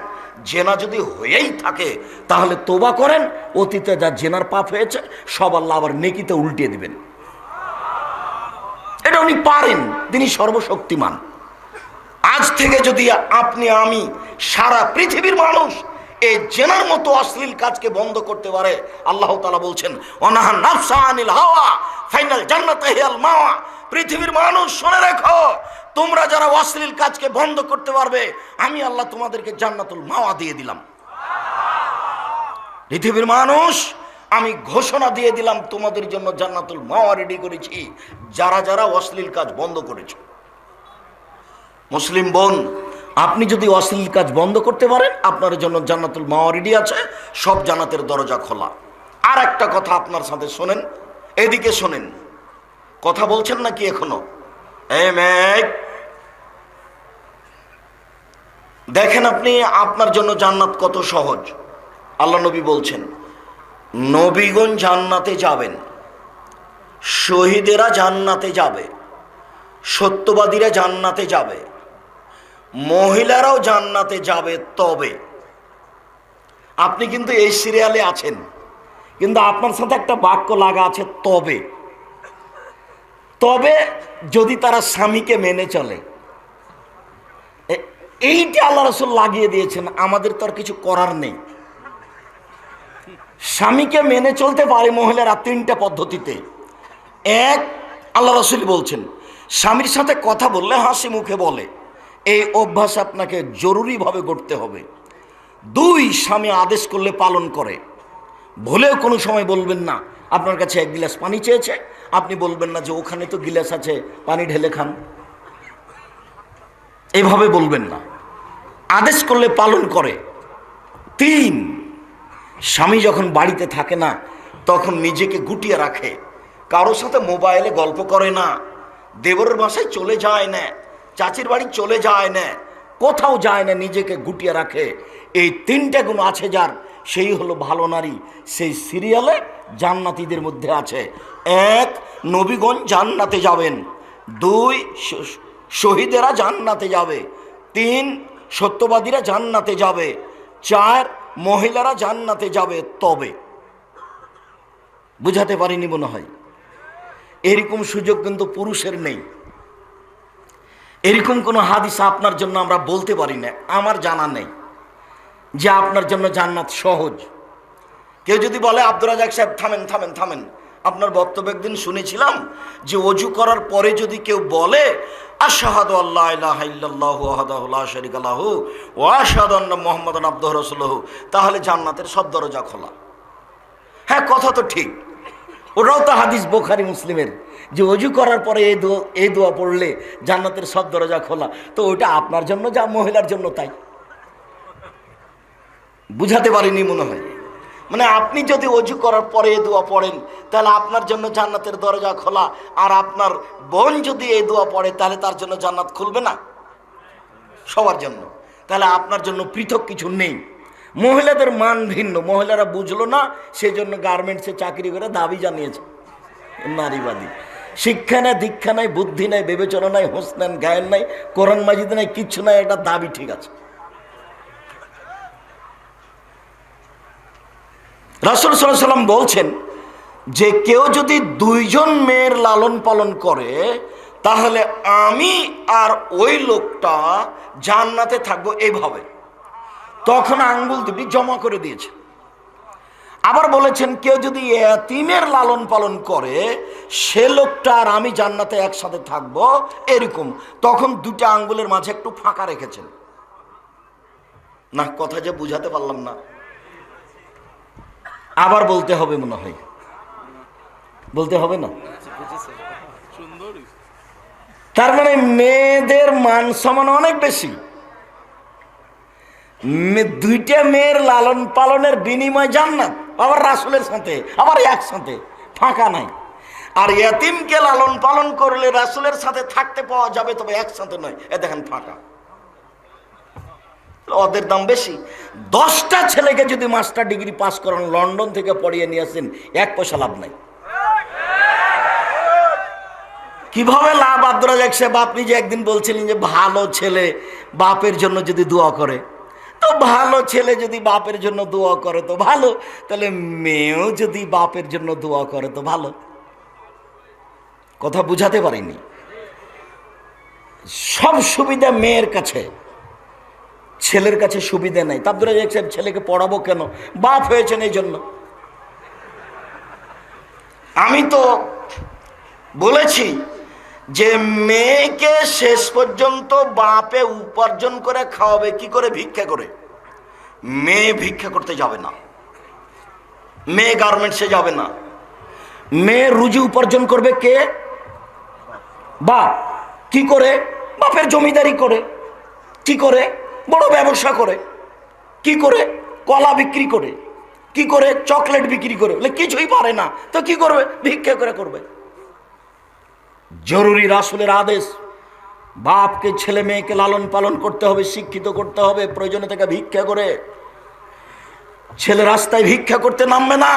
Speaker 1: জেনা যদি হয়েই থাকে, তাহলে তোবা করেন। অতীতে যা জেনার পাপ হয়েছে সব আল্লাহ আবার নেকিতে উল্টিয়ে দিবেন। এটা উনি পারেন, তিনি সর্বশক্তিমান। আজ থেকে যদি আপনি, আমি, সারা পৃথিবীর মানুষ এই জেনার মতো অশ্লীল কাজকে বন্ধ করতে পারে, আল্লাহ তাআলা বলছেন, অনাহা নাফসা আনিল হাওয়া ফাইনাল জান্নাতে হিয়াল মাওয়া। পৃথিবীর মানুষ শুনে রাখো, তোমরা যারা অশ্লীল কাজকে বন্ধ করতে পারবে, আমি আল্লাহ তোমাদেরকে জান্নাতুল মাওয়া দিয়ে দিলাম। পৃথিবীর মানুষ, আমি ঘোষণা দিয়ে দিলাম, তোমাদের জন্য জান্নাতুল মাওয়া রেডি করেছি, যারা যারা অশ্লীল কাজ বন্ধ করেছে। মুসলিম বোন, আপনি যদি অশ্লীল কাজ বন্ধ করতে পারেন, আপনার জন্য জান্নাতুল মাওয়া রেডি আছে, সব জান্নাতের দরজা খোলা। আর একটা কথা আপনার সাথে শোনেন, এদিকে শোনেন। কথা বলছেন নাকি এখনো? দেখেন আপনি, আপনার জন্য জান্নাত কত সহজ। আল্লাহ নবী বলছেন, নবীগণ জান্নাতে যাবেন, শহীদেরা জান্নাতে যাবে, সত্যবাদীরা জান্নাতে যাবে, মহিলারাও জান্নাতে যাবে। তবে আপনি কিন্তু এই সিরিয়ালে আছেন, কিন্তু আপনার সাথে একটা বাক্য লাগা আছে, তবে। তবে যদি তারা স্বামীকে মেনে চলে, এইটা আল্লাহ রাসূল লাগিয়ে দিয়েছেন। আমাদের তো আর কিছু করার নেই। স্বামীকে মেনে চলতে পারে মহিলারা 3টা পদ্ধতিতে। 1, আল্লাহ রাসূল বলছেন, স্বামীর সাথে কথা বললে হাসি মুখে বলে, এই অভ্যাস আপনাকে জরুরিভাবে করতে হবে। 2, স্বামী আদেশ করলে পালন করে। ভুলেও কোনো সময় বলবেন না আপনার কাছে এক গিলাস পানি চেয়েছে, আপনি বলবেন না যে ওখানে তো গিলাস আছে, পানি ঢেলে খান। এভাবে বলবেন না। আদেশ করলে পালন করে। 3, স্বামী যখন বাড়িতে থাকে না তখন নিজেকে গুটিয়ে রাখে, কারোর সাথে মোবাইলে গল্প করে না, দেবরের বাসায় চলে যায় না, চাচির বাড়ি চলে যায় না, কোথাও যায় না, নিজেকে গুটিয়ে রাখে। এই 3টে গুণ আছে যার, সেই হলো ভালো নারী। সেই সিরিয়ালে জান্নাতীদের মধ্যে আছে। 1, নবীগণ জান্নাতে যাবেন। 2, শহীদেরা জান্নাতে যাবে। 3, সত্যবাদীরা জান্নাতে যাবে। 4, মহিলারা জান্নাতে যাবে। তবে বুঝাতে পারিনি মনে হয়। এরকম সুযোগ কিন্তু পুরুষের নেই। এরকম কোনো হাদিস আপনার জন্য আমরা বলতে পারি না, আমার জানা নেই যে আপনার জন্য জান্নাত সহজ। কেউ যদি বলে আব্দুর রাজ্জাক সাহেব থামেন থামেন থামেন, আপনার বক্তব্য একদিন শুনেছিলাম যে অজু করার পরে যদি কেউ বলে আশহাদু আল্লা ইলাহা ইল্লাল্লাহু ওয়াহদাহু লা শারীকা লাহু ওয়া আশহাদু আন্না মুহাম্মাদান আবদুহু ওয়া রাসূলুহু, তাহলে জান্নাতের সব দরজা খোলা। হ্যাঁ, কথা তো ঠিক, ওটাও তো হাদিস বুখারী মুসলিমের, যে অজু করার পরে এই দোয়া পড়লে জান্নাতের সব দরজা খোলা। তো ওইটা আপনার জন্য যা মহিলার জন্য তাই। বুঝাতে পারিনি মনে হয়। মানে আপনি যদি অজু করার পরে এই দোয়া পড়েন তাহলে আপনার জন্য জান্নাতের দরজা খোলা, আর আপনার বোন যদি এই দোয়া পড়ে তাহলে তার জন্য জান্নাত খুলবে না? সবার জন্য। তাহলে আপনার জন্য পৃথক কিছু নেই। মহিলাদের মান ভিন্ন, মহিলারা বুঝলো না, সেজন্য গার্মেন্টসে চাকরি করে দাবি জানিয়েছে নারীবাদী। শিক্ষা নাই, দীক্ষা নাই, বুদ্ধি নাই, বিবেচনা নাই, হোস নাই, গায়ন নাই, কোরআন মাজিদ নাই, কিচ্ছু নাই, এটা দাবি ঠিক আছে। রাসূল সাল্লাল্লাহু আলাইহি ওয়াসাল্লাম বলছেন যে কেউ যদি 2 জন মেয়ের লালন পালন করে তাহলে আমি আর ওই লোকটা জান্নাতে থাকবো এইভাবে। তখন আঙ্গুল দুটি জমা করে দিয়েছে। আবার বলেছেন কেউ যদি এতিমের লালন পালন করে সে লোকটা আর আমি জান্নাতে একসাথে থাকবো এরকম। তখন 2টা আঙ্গুলের মাঝে একটু ফাঁকা রেখেছেন। না, কথা যে বুঝাতে পারলাম না, আবার বলতে হবে মনে হয়, বলতে হবে না? তার মানে মেয়েদের মান সম্মান অনেক বেশি। 2টা মেয়ের লালন পালনের বিনিময় জান্নাত, আবার রাসূলের সাথে, আবার একসাথে, ফাঁকা নাই। আর এতিমকে লালন পালন করলে রাসূলের সাথে থাকতে পাওয়া যাবে, তবে একসাথে নয়। এ দেখেন ফাঁকা, ওদের দাম বেশি। 10টা ছেলেকে যদি মাস্টার ডিগ্রি পাস করান, লন্ডন থেকে পড়িয়ে নিয়ে আসেন, 1 পয়সা লাভ নাই। কিভাবে লাভ? আব্দুর রাজ্জাক সাহেব, আপনি যে একদিন বলছিলেন যে ভালো ছেলে বাপের জন্য যদি দোয়া করে, তো ভালো ছেলে যদি বাপের জন্য দোয়া করে তো ভালো, তাহলে মেয়েও যদি বাপের জন্য দোয়া করে তো ভালো। কথা বুঝাতে পারিনি। সব সুবিধা মেয়ের কাছে, ছেলের কাছে সুবিধা নাই। আব্দুর রাজ্জাক সাহেব ছেলেকে পড়াবো কেন? বাপ হয়েছেন এই জন্য। আমি তো বলেছি যে মেয়েকে শেষ পর্যন্ত বাপে উপার্জন করে খাওয়াবে। কি করে? ভিক্ষা করে। মেয়ে ভিক্ষা করতে যাবে না, মেয়ে গার্মেন্টসে যাবে না। মেয়ে রুজি উপার্জন করবে কে? বাপ। কি করে? বাপের জমিদারি করে। কি করে? বড় ব্যবসা করে। কি করে? কলা বিক্রি করে। কি করে? চকলেট বিক্রি করে। বলে কিছুই পারে না তো কি করবে? ভিক্ষা করে করবে। জরুরি রাসূলের আদেশ, বাপকে ছেলে মেয়েকে লালন পালন করতে হবে, শিক্ষিত করতে হবে, প্রয়োজনে থেকে ভিক্ষা করে। ছেলে রাস্তায় ভিক্ষা করতে নামবে না,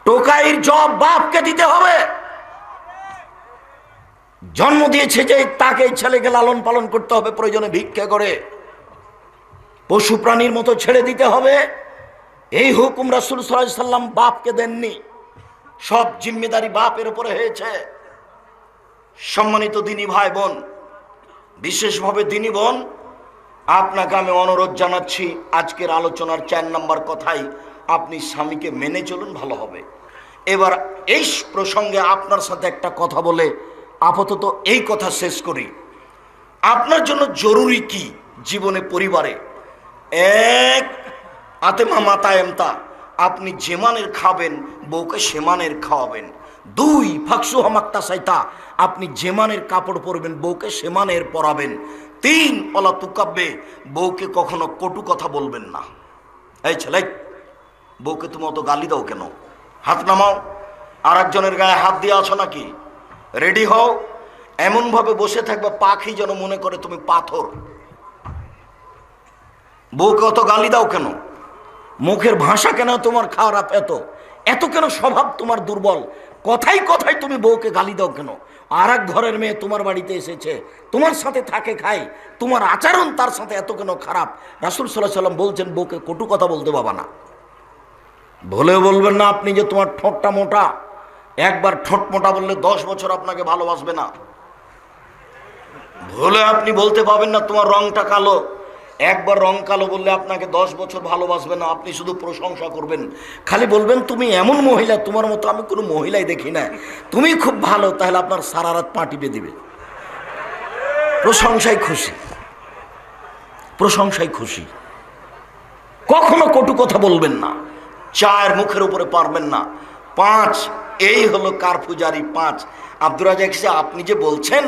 Speaker 1: টোকাইয়ের জব বাপকে দিতে হবে। জন্ম দিয়েছে যে তাকে ছেলেকে লালন পালন করতে হবে, প্রয়োজনে ভিক্ষা করে। পশু প্রাণীর মতো ছেড়ে দিতে হবে, এই হুকুম রাসূল সাল্লাল্লাহু আলাইহি ওয়াসাল্লাম বাপকে দেননি। সব জিম্মেদারি বাপের উপরে হয়েছে। সম্মানিত দিনী ভাই বোন, বিশেষভাবে দিনী বোন, আপনাকে আমি অনুরোধ জানাচ্ছি, আজকের আলোচনার 4 নম্বর কথাই আপনি স্বামীকে মেনে চলুন, ভালো হবে। এবার এই প্রসঙ্গে আপনার সাথে একটা কথা বলে আপাতত এই কথা শেষ করি। আপনার জন্য জরুরি কি জীবনে, পরিবারে? 1, আতেমা মাতা এমতা, আপনি যে মানের খাবেন বউকে সে মানের খাওয়াবেন। 2 ফাকসু হামাক্তা সাইতা, আপনি যে মানের কাপড় পরবেন বউকে সে মানের পরাবেন। 3 অলা তুকাব্বে, বউকে কখনো কটু কথা বলবেন না। এই ছেলে, বউকে তুমি অত গালি দাও কেন? হাত নামাও। আর একজনের গায়ে হাত দিয়ে আছো নাকি? রেডি হও। এমনভাবে বসে থাকবে পাখি যেন মনে করে তুমি পাথর। বউকে অত গালি দাও কেন? মুখের ভাষা কেন তোমার খারাপ? এত কেন স্বভাব তোমার দুর্বল? কথাই কথাই তুমি বউকে গালি দাও কেন? আর এক ঘরের মেয়ে তোমার বাড়িতে এসেছে, তোমার সাথে থাকে খায়, তোমার আচরণ তার সাথে এত কেন খারাপ? রাসূল সাল্লাল্লাহু আলাইহি ওয়াসাল্লাম বলছেন বউকে কটু কথা বলতে পাবা না। ভুলেও বলবেন না আপনি যে তোমার ঠোঁটটা মোটা। একবার ঠোঁট মোটা বললে 10 বছর আপনাকে ভালোবাসবে না। ভুলে আপনি বলতে পাবেন না তোমার রংটা কালো। একবার রং কালো বললে আপনাকে 10 বছর ভালোবাসবে না। আপনি শুধু প্রশংসা করবেন, খালি বলবেন তুমি এমন মহিলা, তোমার মতো আমি কোনো মহিলাই দেখি না, তুমি খুব ভালো। তাহলে আপনার সারা রাত পা টিপে দিবে। প্রশংসায় খুশি, প্রশংসায় খুশি। কখনো কটু কথা বলবেন না। 4 মুখের উপরে পারবেন না। 5 এই হলো কারফিউ জারি। 5 আব্দুর রাজ্জাক সাহেব, আপনি যে বলছেন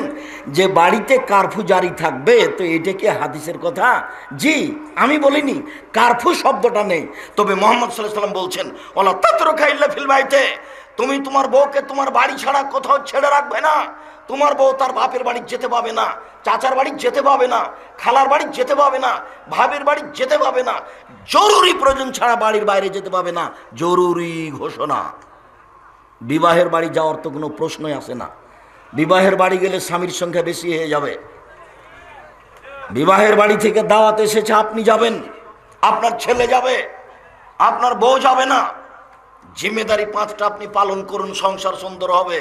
Speaker 1: যে বাড়িতে কারফিউ জারি থাকবে, তো এটা কি হাদিসের কথা? জি, আমি বলিনি, কারফিউ শব্দটা নেই। তবে মুহাম্মদ সাল্লাল্লাহু আলাইহি ওয়াসাল্লাম বলছেন ওয়ালা তাতরুকা ইল্লা ফিল বাইতে, তুমি তোমার বউকে তোমার বাড়ি ছাড়া কোথাও ছেড়ে রাখবে না। তোমার বউ তার বাপের বাড়ি যেতে পাবে না, চাচার বাড়ি যেতে পাবে না, খালার বাড়ি যেতে পাবে না, ভাবির বাড়ি যেতে পাবে না। জরুরি প্রয়োজন ছাড়া বাড়ির বাইরে যেতে পাবে না। জরুরি ঘোষণা। বিবাহের বাড়ি যাওয়ার তো কোনো প্রশ্নই আসে না। বিবাহের বাড়ি গেলে স্বামীর সংখ্যা বেশি হয়ে যাবে। বিবাহের বাড়ি থেকে দাওয়াত এসেছে, আপনি যাবেন, আপনার ছেলে যাবে, আপনার বউ যাবে না। জিম্মেদারি 5টা আপনি পালন করুন, সংসার সুন্দর হবে।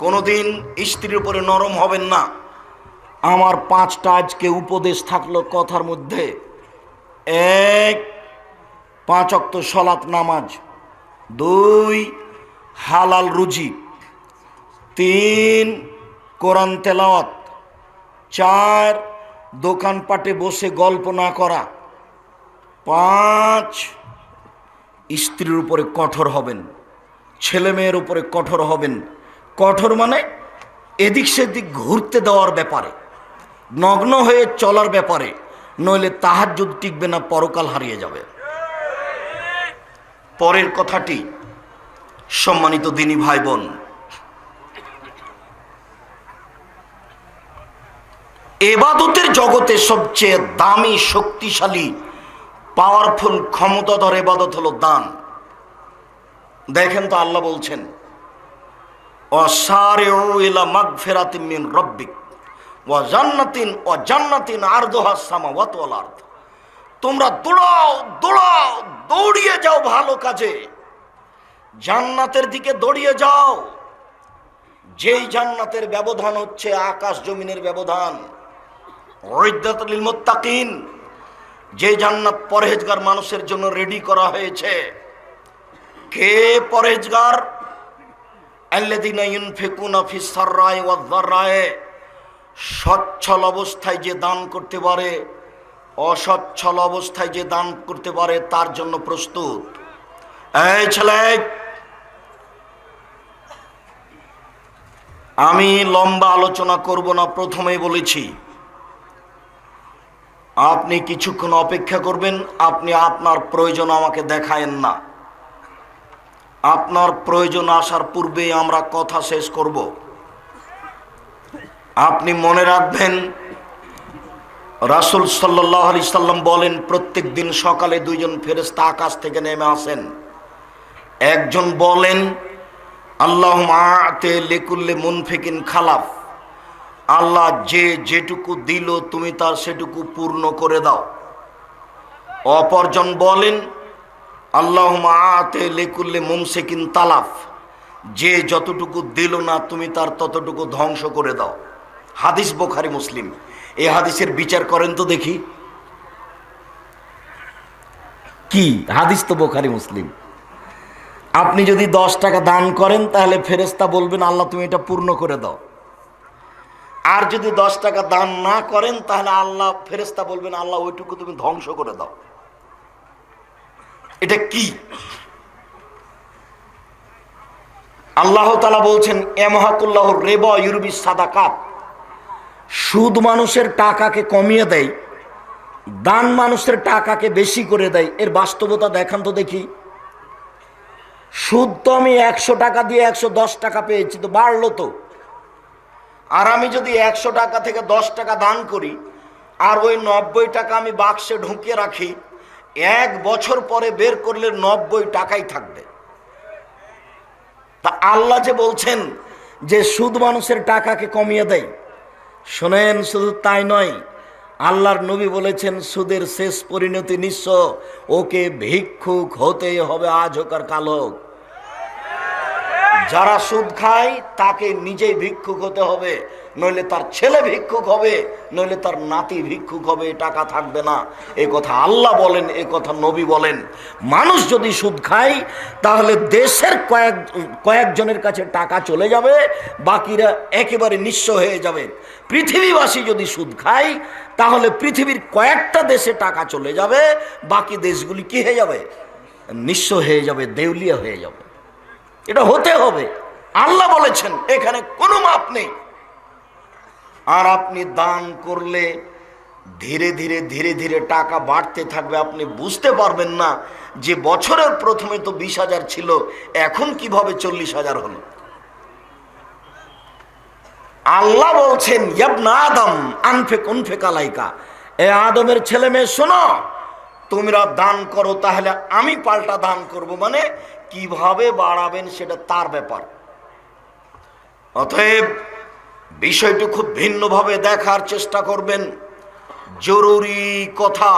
Speaker 1: কোনোদিন স্ত্রীর উপরে নরম হবেন না। আমার 5টা আজকে উপদেশ থাকলো কথার মধ্যে। 1 5 ওয়াক্ত সালাত নামাজ, 2 হালাল রুজি, 3 কোরআন তেলাওয়াত, 4 দোকানপাটে বসে গল্প না করা, 5 স্ত্রীর উপরে কঠোর হবেন, ছেলে মেয়ের উপরে কঠোর হবেন। কঠোর মানে এদিক সেদিক ঘুরতে দেওয়ার ব্যাপারে, নগ্ন হয়ে চলার ব্যাপারে, নইলে তাহাজ্জুদ টিকবে না, পরকাল হারিয়ে যাবে। পরের কথাটি, সম্মানিত দিনী ভাই বোন, ইবাদতের জগতে সবচেয়ে দামি, শক্তিশালী, পাওয়ারফুল, ক্ষমতাধর ইবাদত হলো দান। দেখেন তো আল্লাহ বলছেন ওয়াসারিউ ইলা মাগফিরাতিন মিন রাব্বিক ওয়া জান্নাতিন আরদুহাস সামাওয়াতু ওয়াল আরদ। তোমরা দৌড়াও দৌড়াও, দৌড়িয়ে যাও ভালো কাজে, জান্নাতের দিকে দৌড়িয়ে যাও। যেই জান্নাতের ব্যবধান হচ্ছে আকাশ জমিনের ব্যবধান। উইদ্দাতুল লিল মুত্তাকিন, যে জান্নাত পরহেজগার মানুষের জন্য রেডি করা হয়েছে। কে পরহেজগার? আল্লাযীনা ইউনফিকুনা ফিস সাররাই ওয়াজ যাররাই, সচ্ছল অবস্থায় যে দান করতে পারে, অসচ্ছল অবস্থায় যে দান করতে পারে, তার জন্য প্রস্তুত। এই ছেলে, আমি লম্বা আলোচনা করব না, প্রথমেই বলেছি আপনি কিছুক্ষণ অপেক্ষা করবেন। আপনি আপনার প্রয়োজন আমাকে দেখায়েন না। আপনার প্রয়োজন আসার পূর্বেই আমরা কথা শেষ করব। আপনি মনে রাখবেন, রাসূল সাল্লাল্লাহু আলাইহি সাল্লাম বলেন প্রত্যেক দিন সকালে 2 জন ফেরেশতা আকাশ থেকে নেমে আসেন। একজন বলেন আল্লাহুম্মা আ'তি লিকুল্লি মুনফিকিন খালাফ, আল্লাহ যে যেটুকু দিল তুমি তার সেটুকু পূর্ণ করে দাও। অপরজন বলেন আল্লাহুম্মা আ'তি লিকুল্লি মুমসিকিন তালাফ, যে যতটুকু দিল না তুমি তার ততটুকু ধ্বংস করে দাও। হাদিস বুখারী মুসলিম। এই হাদিসের বিচার করেন তো দেখি। কি হাদিস? তো বুখারী মুসলিম। আপনি যদি 10 টাকা দান করেন তাহলে ফেরেশতা বলবেন আল্লাহ তুমি এটা পূর্ণ করে দাও। আর যদি 10 টাকা দান না করেন তাহলে আল্লাহ, ফেরেশতা বলবেন আল্লাহ ওইটুকু তুমি ধ্বংস করে দাও। এটা কি? আল্লাহ তাআলা বলছেন ইয়ামহাকুল্লাহু রিবা ইউরবিস সাদাকাত, সুদ মানুষের টাকাকে কমিয়ে দেয়, দান মানুষের টাকাকে বেশি করে দেয়। এর বাস্তবতা দেখান তো দেখি। সুদ তো আমি 100 টাকা দিয়ে 110 টাকা পেয়েছি, তো বাড়লো তো। আর আমি যদি 100 টাকা থেকে 10 টাকা দান করি আর ওই 90 টাকা আমি বাক্সে ঢুকিয়ে রাখি, 1 বছর পরে বের করলে 90 টাকাই থাকবে। তা আল্লাহ যে বলছেন যে সুদ মানুষের টাকাকে কমিয়ে দেয়, শোনেন, শুধু তাই নয়, আল্লাহর নবী বলেছেন সুদের শেষ পরিণতি নিঃস্ব, ওকে ভিক্ষুক হতেই হবে, আজ হোক আর কাল হোক। যারা সুদ খায় তাকে নিজেই ভিক্ষুক হতে হবে, নইলে তার ছেলে ভিক্ষুক হবে, নইলে তার নাতি ভিক্ষুক হবে, টাকা থাকবে না। এই কথা আল্লাহ বলেন, এই কথা নবী বলেন। মানুষ যদি সুদ খায় তাহলে দেশের কয়েকজনের কাছে টাকা চলে যাবে, বাকিরা একেবারে নিঃস্ব হয়ে যাবে। পৃথিবীবাসী যদি সুদ খায় তাহলে পৃথিবীর কয়েকটা দেশে টাকা চলে যাবে, বাকি দেশগুলি কি হয়ে যাবে? নিঃস্ব হয়ে যাবে, দেউলিয়া হয়ে যাবে। এটা হতে হবে, আল্লাহ বলেছেন, এখানে কোনো মাপ নেই। আর আপনি দান করলে ধীরে ধীরে ধীরে ধীরে টাকা বাড়তে থাকবে, আপনি বুঝতে পারবেন না যে বছরের প্রথমে তো 20,000 ছিল, এখন কিভাবে 40,000 হলো। আল্লাহ বলছেন ইয়াবনা আদম আনফিক উনফিক আলাইকা, এ আদমের ছেলে মেয়ে শোনো, তোমরা দান করো তাহলে আমি পাল্টা দান করব। মানে কিভাবে বাড়াবেন সেটা তার ব্যাপার। অতএব বিষয়টি খুব ভিন্নভাবে দেখার চেষ্টা করবেন। জরুরি কথা,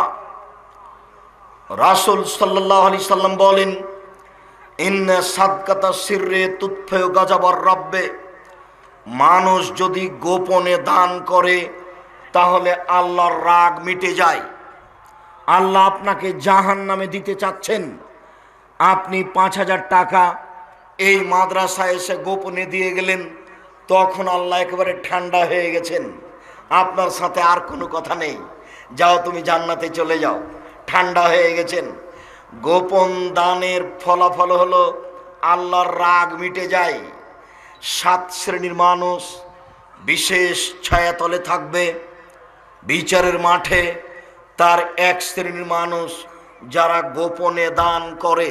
Speaker 1: রাসূল সাল্লাল্লাহু আলাইহি সাল্লাম বলেন, ইন্না সাদকাতা সিররে তুতফিউ গাযাবার রাব্বে, মানুষ যদি গোপনে দান করে তাহলে আল্লাহর রাগ মিটে যায়। আল্লাহ আপনাকে জাহান্নামে দিতে চাচ্ছেন, আপনি 5,000 টাকা এই মাদ্রাসায় এসে গোপনে দিয়ে গেলেন, তখন আল্লাহ একেবারে ঠান্ডা হয়ে গেছেন, আপনার সাথে আর কোনো কথা নেই, যাও তুমি জান্নাতে চলে যাও, ঠান্ডা হয়ে গেছেন। গোপন দানের ফলাফল হলো আল্লাহর রাগ মিটে যায়। 7 শ্রেণীর মানুষ বিশেষ ছায়াতলে থাকবে বিচারের মাঠে। তার 1 শ্রেণীর মানুষ যারা গোপনে দান করে,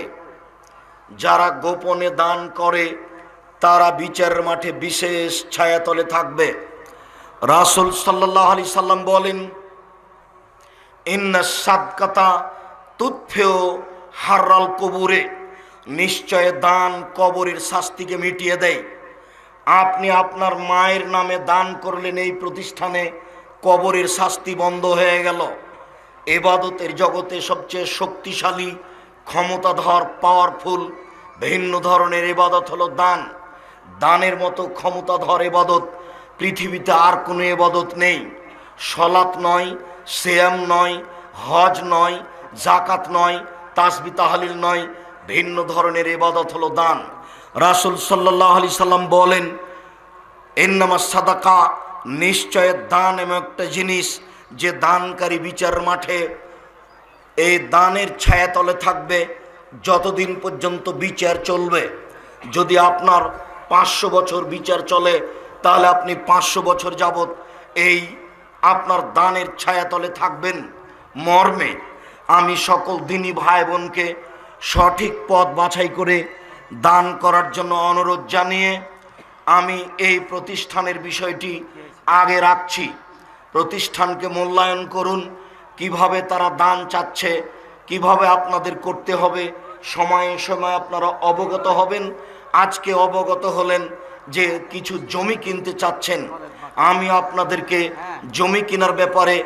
Speaker 1: যারা গোপনে দান করে তারা বিচারের মাঠে বিশেষ ছায়াতলে থাকবে। রাসূল সাল্লাল্লাহু আলাইহি সাল্লাম বলেন, ইন্না সাদকাতা তুতফিউ হাররাল কবুরে, নিশ্চয় দান কবরের শাস্তিকে মিটিয়ে দেয়। আপনি আপনার মায়ের নামে দান করলেন, এই প্রতিষ্ঠানে কবরের শাস্তি বন্ধ হয়ে গেল। ইবাদতের জগতে সবচেয়ে শক্তিশালী, ক্ষমতাধর, পাওয়ারফুল ভিন্ন ধরনের ইবাদত হলো দান। দানের মতো ক্ষমতাধর ইবাদত পৃথিবীতে আর কোনো ইবাদত নেই। সলাত নয়, সিয়াম নয়, হজ নয়, জাকাত নয়, তাসবিহ তাহলিল নয়, ভিন্ন ধরনের ইবাদত হলো দান। রাসূল সাল্লাল্লাহু আলাইহি সাল্লাম বলেন, ইন্নামাস সাদাকা, নিশ্চয় দান এমন একটা জিনিস যে দানকারী বিচার মাঠে এই দানের ছায়াতলে থাকবে যতদিন পর্যন্ত বিচার চলবে। যদি আপনার 500 বছর বিচার চলে তাহলে আপনি 500 বছর যাবত এই আপনার দানের ছায়াতলে থাকবেন। মর্মে আমি সকল দিনী ভাই বোনকে সঠিক পথ বাছাই করে দান করার জন্য অনুরোধ জানিয়ে আমি এই প্রতিষ্ঠানের বিষয়টি আগে রাখছি। প্রতিষ্ঠানকে মূল্যায়ন করুন, কিভাবে তারা দান চাচ্ছে, কিভাবে আপনাদের করতে হবে, সময়ে সময়ে আপনারা অবগত হবেন। আজকে অবগত হলেন যে কিছু জমি কিনতে চাচ্ছেন, আমি আপনাদেরকে জমি কেনার ব্যাপারে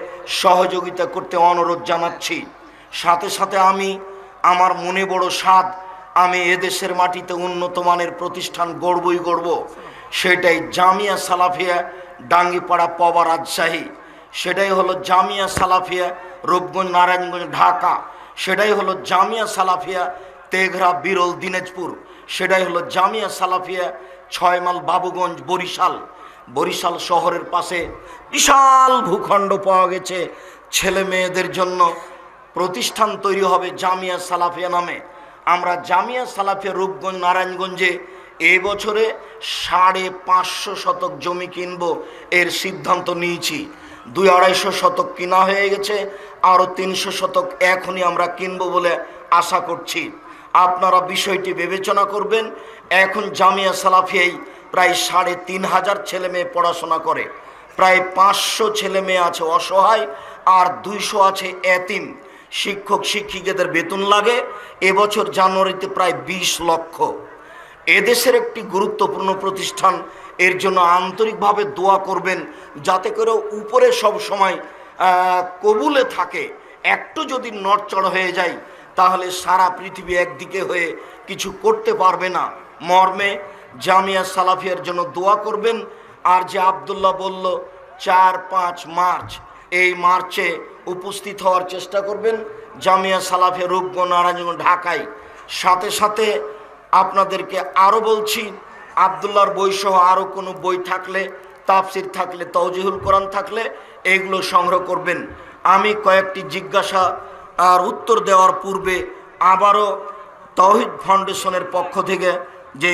Speaker 1: সহযোগিতা করতে অনুরোধ জানাচ্ছি। সাথে সাথে আমি আমার মনে বড় সাধ, আমি এদেশের মাটিতে উন্নত মানের প্রতিষ্ঠান গড়বই গড়ব। সেটাই জামিয়া সালাফিয়া ডাঙ্গিপাড়া পবা রাজশাহী, সেটাই হলো জামিয়া সালাফিয়া রূপগঞ্জ নারায়ণগঞ্জ ঢাকা, সেটাই হলো জামিয়া সালাফিয়া তেঘরা বিরল দিনাজপুর, সেটাই হলো জামিয়া সালাফিয়া 6 মাইল বাবুগঞ্জ বরিশাল। বরিশাল শহরের পাশে বিশাল ভূখণ্ড পাওয়া গেছে ছেলে মেয়েদের জন্য প্রতিষ্ঠান তৈরি হবে জামিয়া সালাফিয়া নামে। আমরা জামিয়া সালাফিয়া রূপগঞ্জ নারায়ণগঞ্জে এই বছরে 550 শতক জমি কিনবো এর সিদ্ধান্ত নিয়েছি। 200-250 শতক কিনা হয়ে গেছে, আরও 300 শতক এখনই আমরা কিনবো বলে আশা করছি। আপনারা বিষয়টি বিবেচনা করবেন। এখন জামিয়া সালাফিয়ায় প্রায় 3500 ছেলে মেয়ে পড়াশোনা করে, প্রায় 500 ছেলে মেয়ে আছে অসহায়, আর 200 আছে এতিম। শিক্ষক শিক্ষিকাদের বেতন লাগে। এবছর জানুয়ারিতে প্রায় 20 লক্ষ। এদেশের একটি গুরুত্বপূর্ণ প্রতিষ্ঠান, এর জন্য আন্তরিকভাবে দোয়া করবেন যাতে করে উপরে সব সময় কবুলে থাকে। একটু যদি নড়চড় হয়ে যায় তাহলে সারা পৃথিবী একদিকে হয়ে কিছু করতে পারবে না মর্মে জামিয়া সালাফিয়ার জন্য দোয়া করবেন। আর যে আব্দুল্লাহ বলল 4-5 মার্চ, এই মার্চে উপস্থিত হওয়ার চেষ্টা করবেন জামিয়া সালাফিয়া রূপগঞ্জ নারায়ণগঞ্জ ঢাকায়। সাথে সাথে আপনাদেরকে আরও বলছি, আব্দুল্লাহর বইসহ আরও কোনো বই থাকলে, তাফসির থাকলে, তাওজিহুল কোরআন থাকলে এগুলো সংগ্রহ করবেন। আমি কয়েকটি জিজ্ঞাসা আর উত্তর দেওয়ার পূর্বে আবারও তাওহীদ ফাউন্ডেশনের পক্ষ থেকে যে